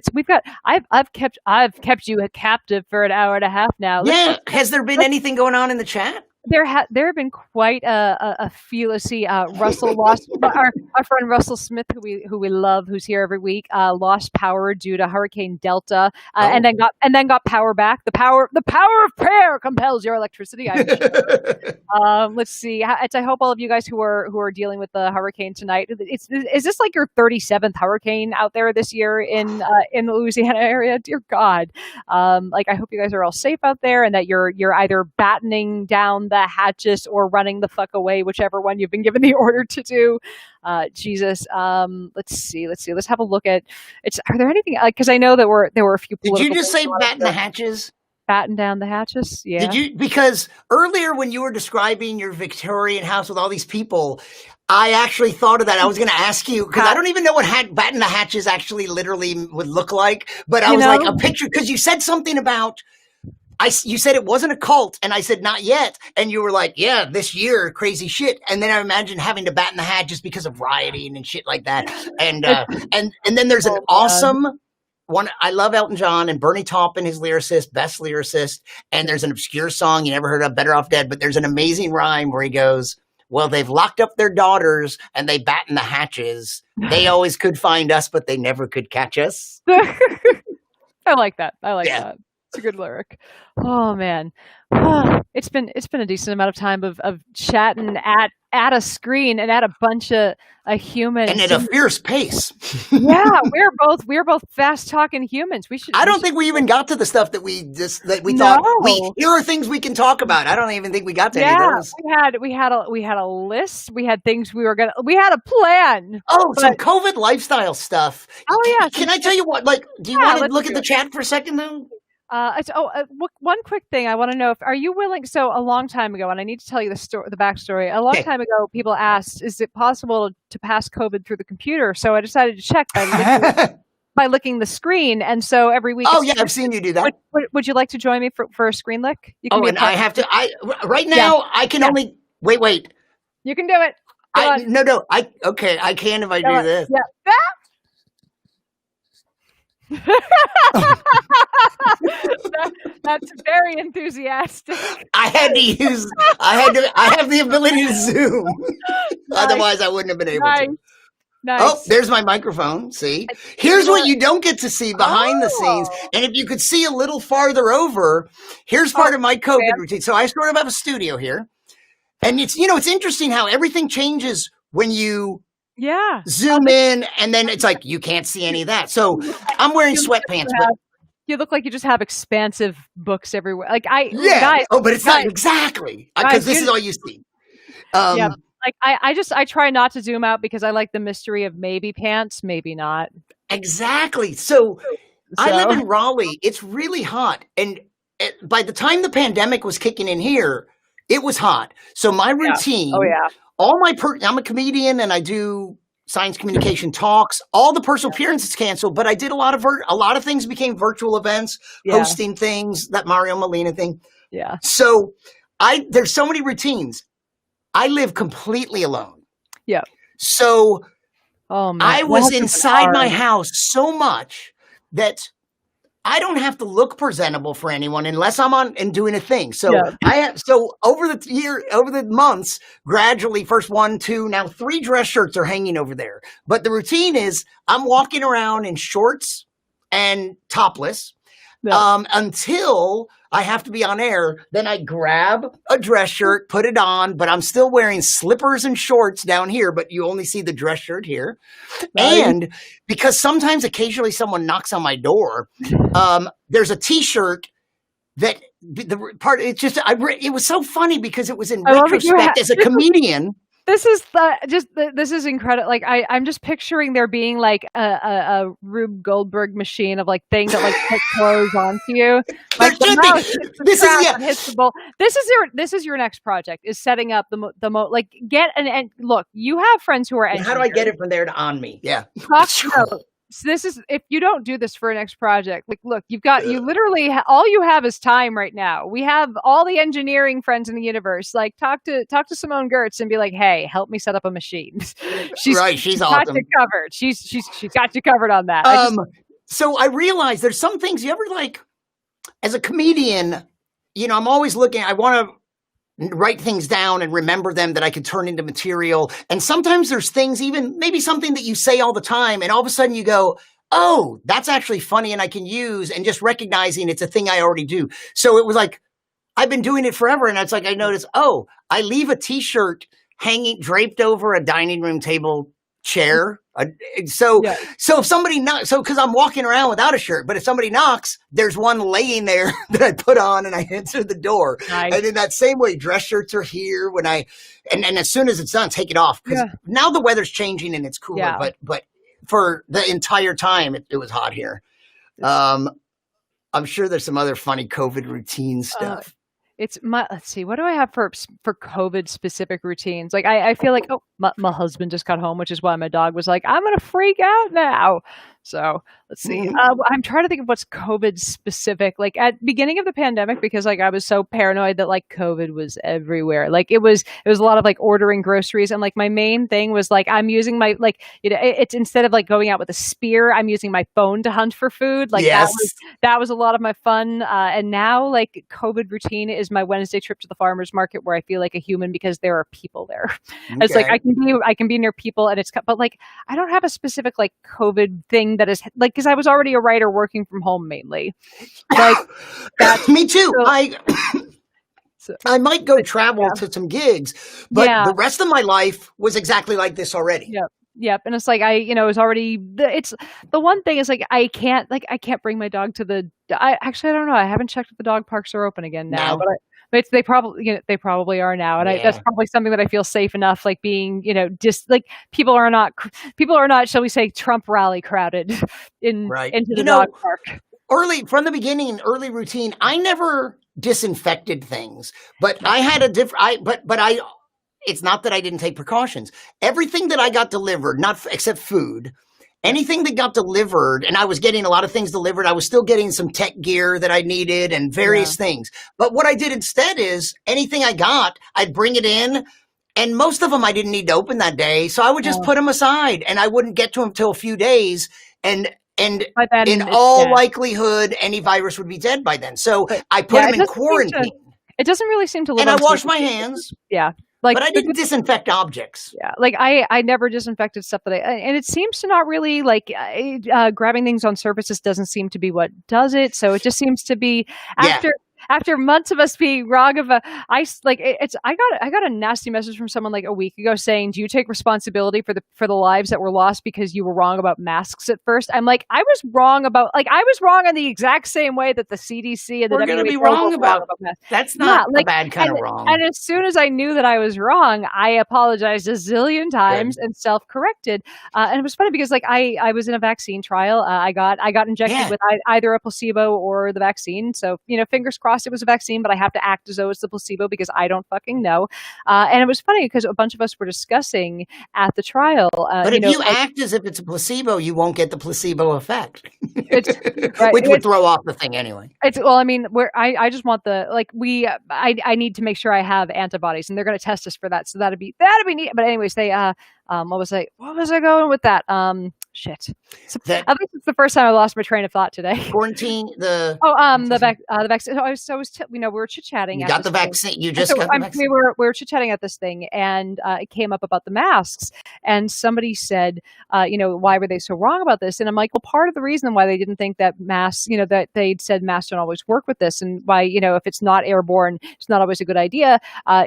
I've kept you captive for an hour and a half now. Has there been anything going on in the chat? There have been quite a felicity. Russell lost our friend Russell Smith, who we love, who's here every week. Lost power due to Hurricane Delta, and then got power back. The power of prayer compels your electricity. I'm sure. Let's see. I hope all of you guys who are dealing with the hurricane tonight. Is this like your 37th hurricane out there this year in the Louisiana area? Dear God, I hope you guys are all safe out there, and that you're either battening down the hatches or running the fuck away, whichever one you've been given the order to do. Jesus. Let's see. Let's have a look at it's. Are there anything? Because I know that there were a few. Did you just say batten the hatches? Batten down the hatches? Yeah. Did you? Because earlier when you were describing your Victorian house with all these people, I actually thought of that. I was going to ask you because I don't even know what batten the hatches actually literally would look like. But I was like a picture because you said something about. You said it wasn't a cult, and I said not yet, and you were like, "Yeah, this year, crazy shit." And then I imagined having to batten the hat just because of rioting and shit like that. And then there's an awesome one. I love Elton John and Bernie Taupin, his lyricist, best lyricist. And there's an obscure song you never heard of, "Better Off Dead." But there's an amazing rhyme where he goes, "Well, they've locked up their daughters and they batten the hatches. They always could find us, but they never could catch us." I like that. That. It's a good lyric. Oh man, it's been a decent amount of time of chatting at a screen and at a bunch of humans and at a fierce pace. Yeah, we're both fast talking humans. I don't think we even got to the stuff that we thought. Here are things we can talk about. I don't even think we got to any of those. We had a list. We had things we had a plan. Oh, some COVID lifestyle stuff. Oh yeah. Can I tell you what? Like, do you want to look at the chat for a second though? One quick thing I want to know: are you willing? So a long time ago, and I need to tell you the backstory. A long time ago, people asked, "Is it possible to pass COVID through the computer?" So I decided to check by licking the screen. And so every week. Oh yeah, I've seen you do that. Would you like to join me for a screen lick? You can and I have to. Right now I can only wait. You can do it. I can if I do this. Yeah. That's very enthusiastic. I have the ability to zoom. Nice. Otherwise I wouldn't have been able to. Nice. Oh, there's my microphone. See? Here's what you don't get to see behind the scenes. And if you could see a little farther over, here's part of my COVID routine. So I sort of have a studio here. And it's interesting how everything changes when you zoom in, and then it's like you can't see any of that. So I'm wearing sweatpants. You look like you just have expansive books everywhere. Like guys. Oh, but it's not exactly because this is all you see. Like I try not to zoom out because I like the mystery of maybe pants, maybe not. Exactly. So I live So in Raleigh. It's really hot. And by the time the pandemic was kicking in here, it was hot. So my yeah. Oh routine, yeah. I'm a comedian and I do science communication talks. All the personal appearances canceled, but I did a lot of things became virtual events, Yeah. hosting things, that Mario Molina thing. Yeah. So there's so many routines. I live completely alone. Yeah. So Oh man. I That was has to have been inside my hard. house so much that I don't have to look presentable for anyone unless I'm on and doing a thing. So Yeah. over the months, gradually, first 1, 2, now 3 dress shirts are hanging over there. But the routine is I'm walking around in shorts and topless Yeah. until I have to be on air. Then I grab a dress shirt, put it on, but I'm still wearing slippers and shorts down here, but you only see the dress shirt here. Nice. And because occasionally someone knocks on my door, there's a T-shirt that the part, it was so funny because it was in I love that you retrospect as a comedian. This is incredible. Like I'm just picturing there being like a Rube Goldberg machine of like things that like put clothes onto you. There Like the should mouse be. hits the This is, trap yeah. and hits the bowl. This is your next project, is setting up like get and look, you have friends who are engineers. How do I get it from there to on me? Yeah. So this is, if you don't do this for a next project, like, look, you literally all you have is time right now. We have all the engineering friends in the universe. Like talk to Simone Gertz and be like, hey, help me set up a machine. She's She's got awesome. you covered. She's got you covered on that. So I realized there's some things you ever like as a comedian, I'm always looking, I want to write things down and remember them that I can turn into material. And sometimes there's things, even maybe something that you say all the time, and all of a sudden you go, oh, that's actually funny and I can use, and just recognizing it's a thing I already do. So it was like, I've been doing it forever. And it's like, I noticed, oh, I leave a T-shirt draped over a dining room table chair. So if somebody knocks, because I'm walking around without a shirt, but if somebody knocks, there's one laying there that I put on and I answer the door. Nice. And in that same way, dress shirts are here when and as soon as it's done, take it off. Because now the weather's changing and it's cooler, but for the entire time, it was hot here. I'm sure there's some other funny COVID routine stuff. Let's see, what do I have for COVID specific routines? Like I feel like, my husband just got home, which is why my dog was like, I'm gonna freak out now. So let's see. I'm trying to think of what's COVID specific. Like at beginning of the pandemic, because like I was so paranoid that like COVID was everywhere. Like it was a lot of like ordering groceries, and like my main thing was like I'm using my it's instead of like going out with a spear, I'm using my phone to hunt for food. Like that was a lot of my fun. And now like COVID routine is my Wednesday trip to the farmer's market, where I feel like a human because there are people there. Okay. It's like I can be near people, and but like I don't have a specific like COVID thing that is like, because I was already a writer working from home mainly. Like me too. I might go travel to some gigs, but the rest of my life was exactly like this already. Yep. And it's like it was already it's the one thing is like I can't bring my dog to I don't know. I haven't checked if the dog parks are open again now, but they probably are now, and that's probably something that I feel safe enough, like being just like people are not shall we say Trump rally crowded into the dog park. From the beginning, early routine, I never disinfected things, but I had a different. It's not that I didn't take precautions. Everything that I got delivered, except food. Anything that got delivered, and I was getting a lot of things delivered, I was still getting some tech gear that I needed and various things. But what I did instead is anything I got, I'd bring it in, and most of them I didn't need to open that day. So I would just put them aside, and I wouldn't get to them till a few days. And in all likelihood, any virus would be dead by then. So I put them in quarantine. It doesn't really seem to live. And I washed my hands. Yeah. But I didn't disinfect objects. Yeah, like I never disinfected stuff and it seems to not really like grabbing things on surfaces doesn't seem to be what does it. So it just seems to be after months of us being wrong about, I got a nasty message from someone like a week ago saying, "Do you take responsibility for the lives that were lost because you were wrong about masks at first?" I'm like, I was wrong in the exact same way that the CDC and the We're going to be WHO wrong were about masks. that's Yeah, not a like, bad kind of and wrong. and as soon as I knew that I was wrong, I apologized a zillion times Good. and self-corrected. And it was funny because like I was in a vaccine trial. I got injected Yeah. with either a placebo or the vaccine. So fingers crossed it was a vaccine, but I have to act as though it's the placebo because I don't fucking know. And it was funny because a bunch of us were discussing at the trial. But if you like, act as if it's a placebo, you won't get the placebo effect, it's right. which would throw off the thing anyway. Well, I mean, I just want I need to make sure I have antibodies, and they're going to test us for that. So that'd be neat. But anyways, they what was I going with that? Shit. So, That at least it's the first time I lost my train of thought today. quarantine, the vaccine. So we were chit chatting. You got the vaccine. You just got the vaccine. We were chit chatting at this thing, and it came up about the masks, and somebody said, why were they so wrong about this? And I'm like, well, part of the reason why they didn't think that masks, that they'd said masks don't always work with this, and why if it's not airborne, it's not always a good idea,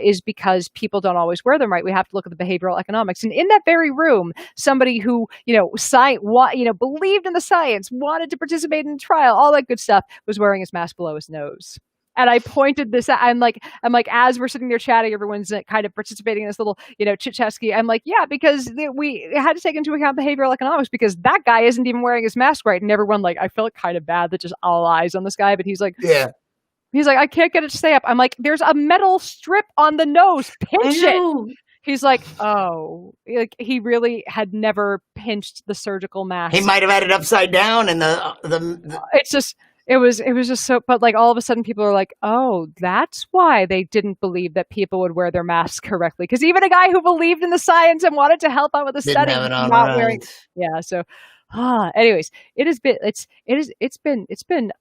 is because people don't always wear them right. We have to look at the behavioral economics, and in that very room, somebody who believed in the science, wanted to participate in the trial, all that good stuff, was wearing his mask below his nose. And I pointed this out. I'm like, as we're sitting there chatting, everyone's kind of participating in this little, chit chat ski. I'm like, yeah, because we had to take into account behavioral economics because that guy isn't even wearing his mask right. And everyone I felt kind of bad that just all eyes on this guy. But he's like, yeah. He's like, I can't get it to stay up. I'm like, there's a metal strip on the nose. Pinch it. He's like, oh, he really had never pinched the surgical mask. He might have had it upside down, and it's just. It was just so, but all of a sudden people are like, oh, that's why they didn't believe that people would wear their masks correctly. Because even a guy who believed in the science and wanted to help out with the study was not wearing. Yeah. So, anyways, it's been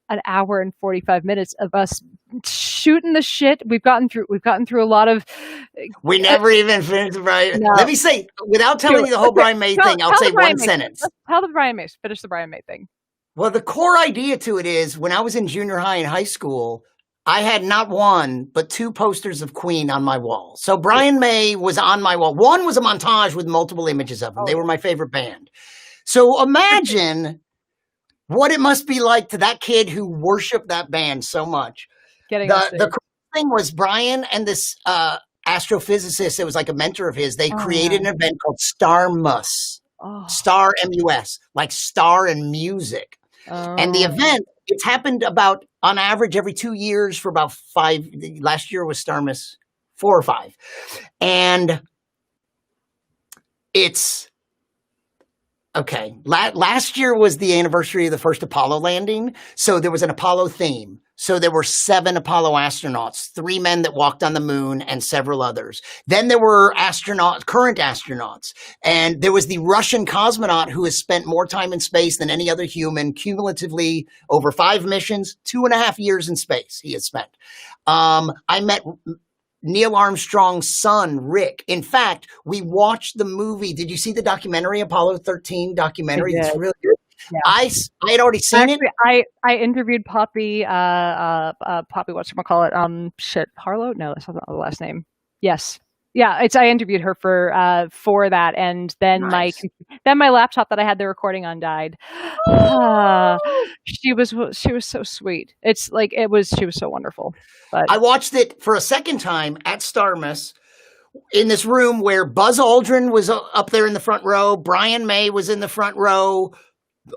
an hour and 45 minutes of us shooting the shit. We've gotten through a lot of. We never even finished Brian. No. Let me say, without telling you the whole Brian May thing, I'll say one sentence. Tell the Brian May. Finish the Brian May thing. Well, the core idea to it is when I was in junior high and high school, I had not one, but two posters of Queen on my wall. So Brian May was on my wall. One was a montage with multiple images of them. They were my favorite band. So imagine what it must be like to that kid who worshiped that band so much. The cool thing was Brian and this astrophysicist, it was like a mentor of his, they created an event called Star Mus. Star M-U-S, like star and music. And the event, it's happened about, on average, every 2 years for about 5. Last year was Starmus 4 or 5. And it's, okay, last year was the anniversary of the first Apollo landing. So there was an Apollo theme. So there were 7 Apollo astronauts, 3 men that walked on the moon and several others. Then there were current astronauts. And there was the Russian cosmonaut who has spent more time in space than any other human, cumulatively over 5 missions, 2.5 years in space he has spent. I met Neil Armstrong's son, Rick. In fact, we watched the movie. Did you see the documentary, Apollo 13 documentary? It's really good. Yeah. I had already seen it. I interviewed Poppy, whatchamacallit, Harlow? No, that's not the last name. Yes. Yeah, I interviewed her for that, and then my laptop that I had the recording on died. She was so sweet. She was so wonderful. But I watched it for a second time at Starmus in this room where Buzz Aldrin was up there in the front row, Brian May was in the front row,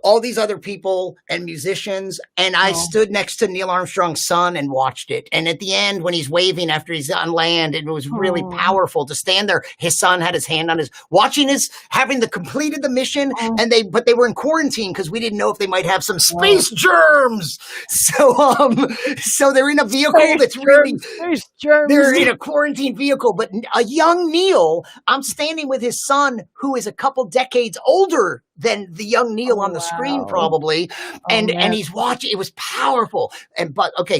all these other people and musicians. And I stood next to Neil Armstrong's son and watched it. And at the end, when he's waving after he's on land, it was really powerful to stand there. His son had his hand on having completed the mission. But they were in quarantine because we didn't know if they might have some space germs. So they're in a vehicle they're in a quarantine vehicle, but a young Neil, I'm standing with his son who is a couple decades older than the young Neil on the screen, probably. And he's watching. It was powerful.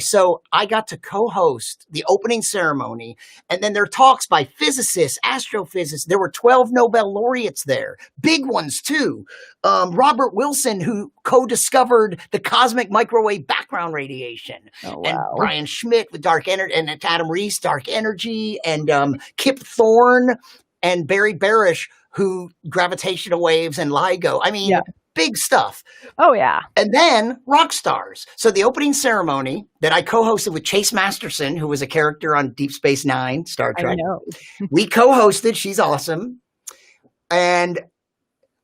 So I got to co-host the opening ceremony, and then there are talks by physicists, astrophysicists. There were 12 Nobel laureates there, big ones too. Robert Wilson, who co-discovered the cosmic microwave background radiation, and Brian Schmidt with dark energy, and Adam Rees, dark energy, and Kip Thorne and Barry Barish, who gravitational waves and LIGO. I mean, big stuff. Oh, yeah. And then rock stars. So the opening ceremony that I co-hosted with Chase Masterson, who was a character on Deep Space Nine, Star Trek. I know. We co-hosted. She's awesome. And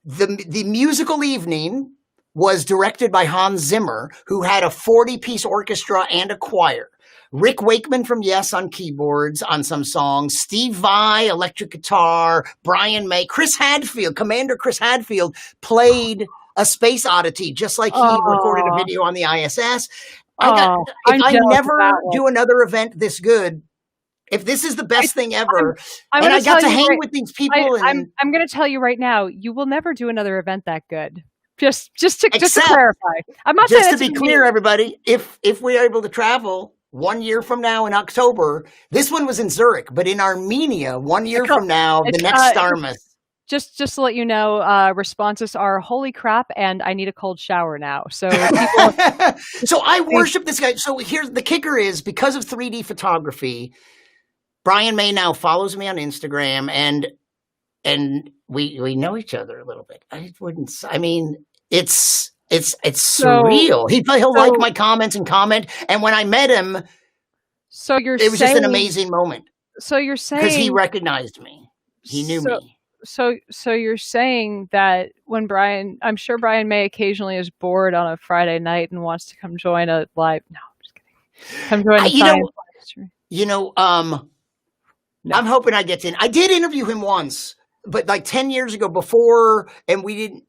the musical evening was directed by Hans Zimmer, who had a 40-piece orchestra and a choir. Rick Wakeman from Yes on keyboards on some songs, Steve Vai, electric guitar, Brian May, Commander Chris Hadfield played a space oddity, just like he recorded a video on the ISS. If I never do another event this good, if this is the best thing ever, and I got to hang with these people. I'm going to tell you right now, you will never do another event that good. Just to clarify. I'm not just to be clear, everybody, if we are able to travel 1 year from now in October, this one was in Zurich, but in Armenia, 1 year from now, the next Starmus. Just to let you know, responses are holy crap and I need a cold shower now. So so I worship this guy. So here's the kicker is, because of 3D photography, Brian May now follows me on Instagram, and we know each other a little bit. It's surreal. He'll like my comments and comment. And when I met him, it was just an amazing moment. So you're saying, because he recognized me, he knew me. So you're saying that when I'm sure Brian May occasionally is bored on a Friday night and wants to come join a live. No, I'm just kidding. Come join a science live stream. I'm hoping I get in. I did interview him once, but like 10 years ago before, and we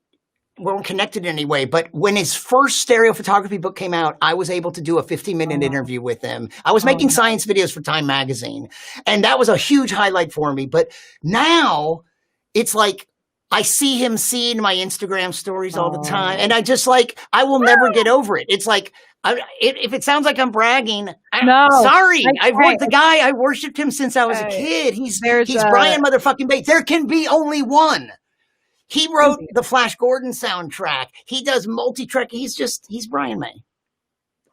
weren't connected in any way. But when his first stereo photography book came out, I was able to do a 15-minute interview with him. I was making science videos for Time Magazine, and that was a huge highlight for me. But now it's like I see him seeing my Instagram stories all the time, and I just I will never get over it. It's like, if it sounds like I'm bragging, sorry. The guy, I worshipped him since I was a kid. He's Brian motherfucking Bates. There can be only one. He wrote the Flash Gordon soundtrack. He does multi-track. He's Brian May.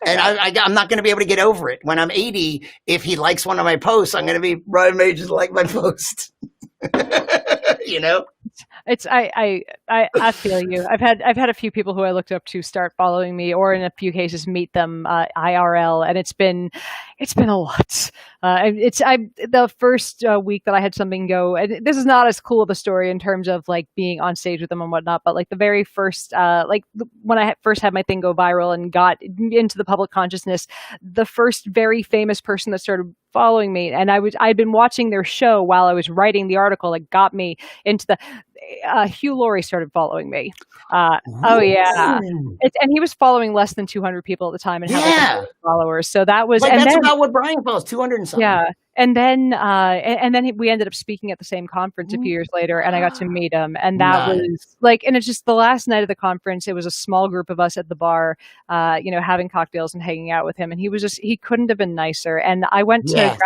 And I'm not going to be able to get over it. When I'm 80, if he likes one of my posts, I'm going to be, Brian May just like my post. It's I feel you. I've had a few people who I looked up to start following me, or in a few cases meet them IRL, and it's been a lot. The first week that I had something go, and this is not as cool of a story in terms of like being on stage with them and whatnot, but like the very first when I first had my thing go viral and got into the public consciousness, the first very famous person that started following me, and I'd been watching their show while I was writing the article that got me into the Hugh Laurie started following me. And he was following less than 200 people at the time and had followers. So that was, that's about what Brian follows, 200 and something. Yeah. And then we ended up speaking at the same conference a few years later, and I got to meet him. And that was and it's just the last night of the conference. It was a small group of us at the bar, having cocktails and hanging out with him. And he couldn't have been nicer. And I went to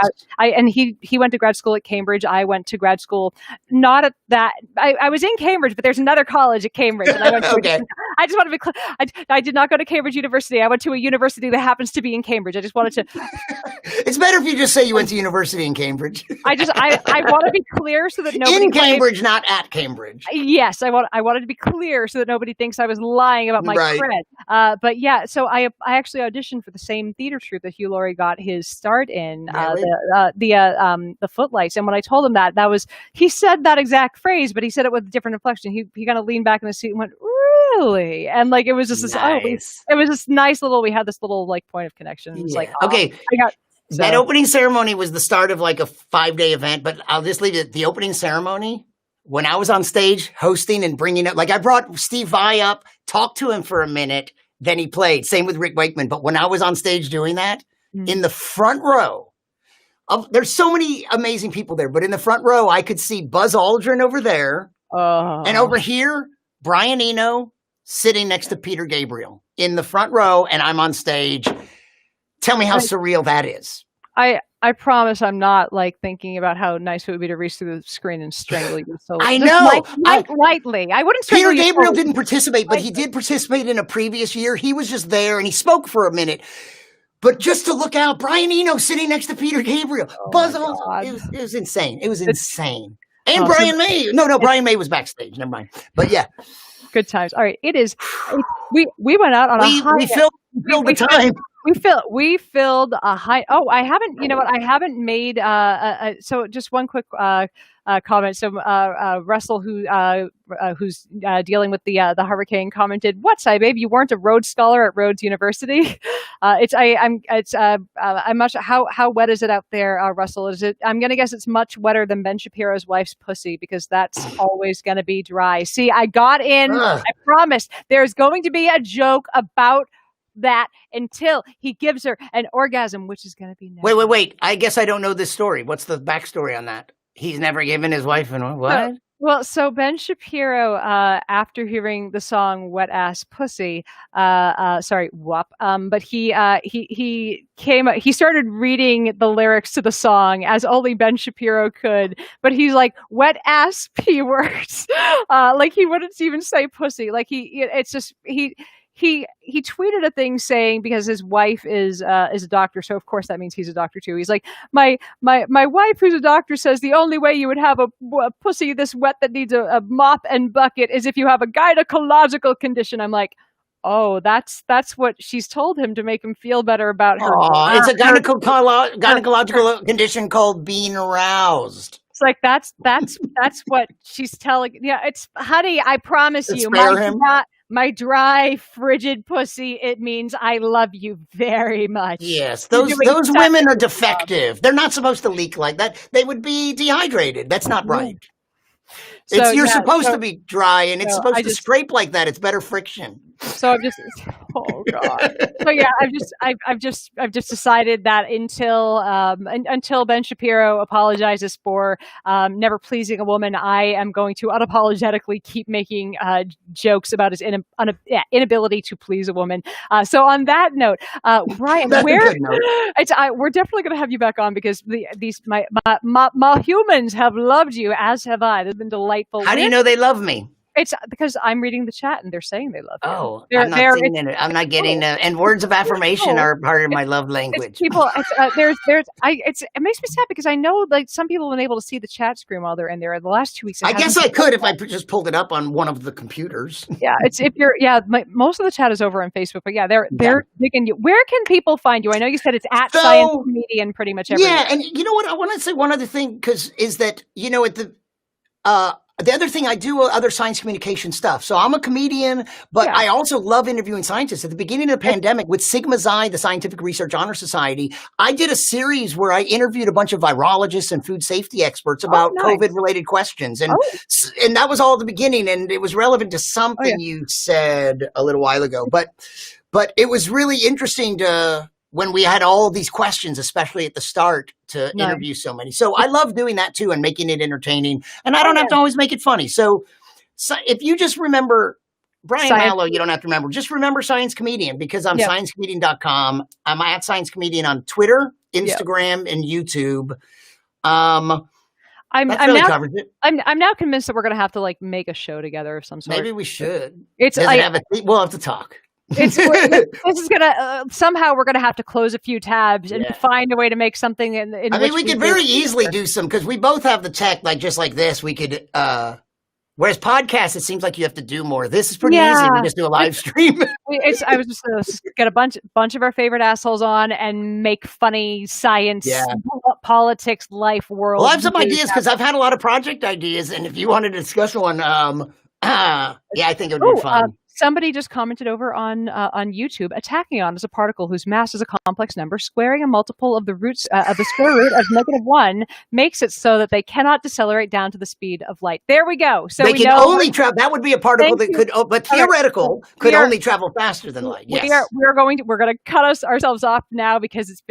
he went to grad school at Cambridge. I went to grad school, not at that. I was in Cambridge, but there's another college at Cambridge. And I went to I just want to be clear. I did not go to Cambridge University. I went to a university that happens to be in Cambridge. I just wanted to. It's better if you just say you went to university in Cambridge. I want to be clear so that nobody in Cambridge, not at Cambridge. Yes, I wanted to be clear so that nobody thinks I was lying about my cred. But yeah, so I actually auditioned for the same theater troupe that Hugh Laurie got his start in, the Footlights. And when I told him that was, he said that exact phrase, but he said it with a different inflection. He kind of leaned back in the seat and went, really? And like it was just this. It was this nice little. We had this little like point of connection. It was that opening ceremony was the start of like a 5-day event, but I'll just leave it. The opening ceremony, when I was on stage hosting and bringing up, like I brought Steve Vai up, talked to him for a minute, then he played. Same with Rick Wakeman. But when I was on stage doing that, in the front row, there's so many amazing people there, but in the front row, I could see Buzz Aldrin over there. And over here, Brian Eno sitting next to Peter Gabriel in the front row, and I'm on stage. Tell me how surreal that is. I promise I'm not like thinking about how nice it would be to reach through the screen and strangle you. So I know. Lightly. I wouldn't strangle Peter you. Gabriel didn't participate, but he did participate in a previous year. He was just there and he spoke for a minute. But just to look out, Brian Eno sitting next to Peter Gabriel. Buzz Aldrin. It was insane. It was insane. And Brian May. No, Brian May was backstage. Never mind. But yeah. Good times. All right. It is. We went out on a high. We filled the time. We filled a high. Oh, I haven't. You know what? I haven't made. So just one quick comment. So Russell, who's dealing with the hurricane, commented, "What, babe? You weren't a Rhodes Scholar at Rhodes University?" I'm much. How wet is it out there, Russell? Is it? I'm gonna guess it's much wetter than Ben Shapiro's wife's pussy, because that's always gonna be dry. See, I got in. I promised. There's going to be a joke about that until he gives her an orgasm, which is going to be never. Wait. I guess I don't know this story. What's the backstory on that? He's never given his wife an what? So Ben Shapiro, after hearing the song "Wet Ass Pussy," WAP, but he started reading the lyrics to the song as only Ben Shapiro could. But he's like, "Wet ass p words," like he wouldn't even say pussy. Like he tweeted a thing saying, because his wife is a doctor, so of course that means he's a doctor too. He's like, my wife, who's a doctor, says the only way you would have a pussy this wet that needs a mop and bucket is if you have a gynecological condition. I'm like, oh, that's what she's told him to make him feel better about her. It's a gynecological condition called being aroused. It's like that's what she's telling. Yeah, it's, honey, I promise you, my dry, frigid pussy, it means I love you very much. Yes, those women are defective. They're not supposed to leak like that. They would be dehydrated. That's not right. You're supposed to be dry, and it's supposed to scrape like that. It's better friction. So I'm just, oh God. So yeah, I've just decided that until Ben Shapiro apologizes for never pleasing a woman, I am going to unapologetically keep making jokes about his inability to please a woman. So on that note, Brian, we're definitely going to have you back on, because my humans have loved you, as have I. They've been delightful. How do you know they love me? It's because I'm reading the chat and they're saying they love you. Oh, I'm not seeing it. I'm not getting and words of affirmation are part of my love language. People, it makes me sad, because I know like some people have been able to see the chat screen while they're in there. The last 2 weeks, I guess I could if I just pulled it up on one of the computers. Yeah, most of the chat is over on Facebook, but yeah, they're digging you. Where can people find you? I know you said it's at Science Comedian pretty much everywhere. Yeah, and you know what? I want to say one other thing, is that at the other thing, I do other science communication stuff. So I'm a comedian, but I also love interviewing scientists. At the beginning of the pandemic, with Sigma Xi, the Scientific Research Honor Society, I did a series where I interviewed a bunch of virologists and food safety experts about COVID-related questions. And that was all at the beginning, and it was relevant to something you said a little while ago. But it was really interesting when we had all these questions, especially at the start, to interview so many. So I love doing that too, and making it entertaining. And I don't have to always make it funny. So if you just remember Brian Malow, you don't have to remember. Just remember Science Comedian, because I'm sciencecomedian.com. I'm at Science Comedian on Twitter, Instagram, and YouTube. I'm now convinced that we're going to have to like make a show together of some sort. Maybe we should. We'll have to talk. This is gonna somehow we're gonna have to close a few tabs and find a way to make something. We could very easily do some, because we both have the tech, like just like this. We could. Whereas podcasts, it seems like you have to do more. This is pretty easy. We just do a live stream. I was just going to get a bunch of our favorite assholes on and make funny science, politics, life, world. Well, I have some ideas, because I've had a lot of project ideas, and if you wanted to discuss one, I think it would be fun. Somebody just commented over on YouTube, a tachyon is a particle whose mass is a complex number. Squaring a multiple of the roots of the square root of -1 makes it so that they cannot decelerate down to the speed of light. There we go. So they we can know only travel. That would be a particle that could, but theoretical could only travel faster than light. Yes. We're going to cut ourselves off now because it's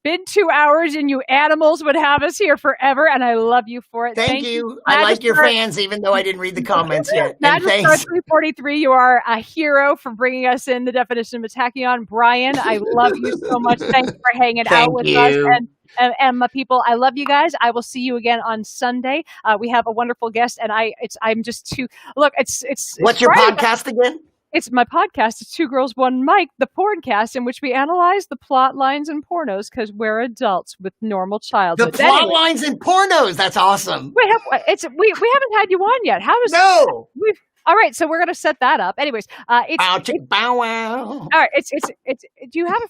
been 2 hours and you animals would have us here forever, and I love you for it. Thank you. I like your fans, even though I didn't read the comments yet. Magic Star 343, you are a hero for bringing us in the definition of a tachyon. Brian, I love you so much. Thanks for hanging out with us. And my people, I love you guys. I will see you again on Sunday. We have a wonderful guest, and I'm just too look. It's what's your podcast again? It's my podcast. It's Two Girls, One Mic, the porncast, in which we analyze the plot lines in pornos because we're adults with normal childhoods. The plot lines in pornos. That's awesome. We haven't had you on yet. No. All right, so we're gonna set that up. Anyways, bow wow. All right, it's. Do you have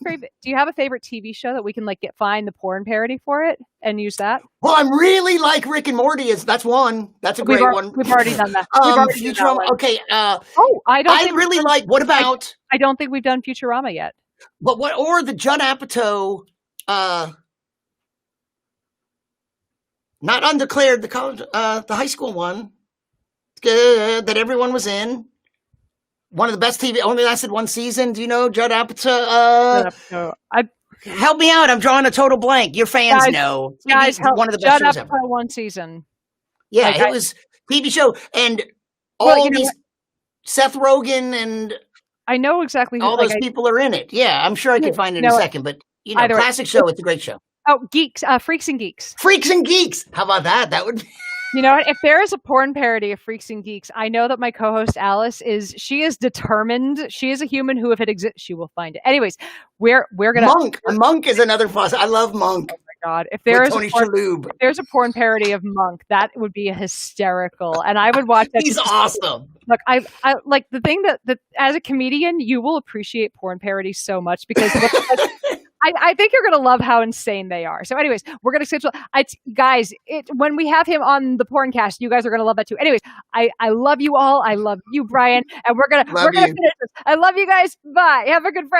a favorite TV show that we can find the porn parody for it and use that? Well, I'm really like Rick and Morty. That's one. That's a great one. We've already done that. Futurama. Okay. I really like. What about? I don't think we've done Futurama yet. But what? Or the Judd Apatow. Not undeclared. The college. The high school one. That everyone was in. One of the best TV, only lasted one season. Do you know Judd Apatow? Help me out. I'm drawing a total blank. Your fans know. Guys, one of the best Judd shows Apatow ever. one season. Yeah, it was TV show. And all these Seth Rogen and I know exactly who all those people are in it. Yeah, I'm sure I can find it in a second. But, classic show. It's a great show. Oh, Geeks. Freaks and Geeks. Freaks and Geeks. How about that? That would be... You know what? If there is a porn parody of Freaks and Geeks, I know that my co-host Alice is determined. She is a human who, if it exists, she will find it. Anyways, we're gonna Monk. Monk is another fuss. I love Monk. Oh my god! If there's a porn parody of Monk, that would be hysterical, and I would watch that. He's awesome. Look, I like the thing that as a comedian, you will appreciate porn parodies so much because. I think you're going to love how insane they are. So anyways, we're going to schedule. Guys, when we have him on the porncast, you guys are going to love that too. Anyways, I love you all. I love you, Brian. And we're going to finish this. I love you guys. Bye. Have a good Friday.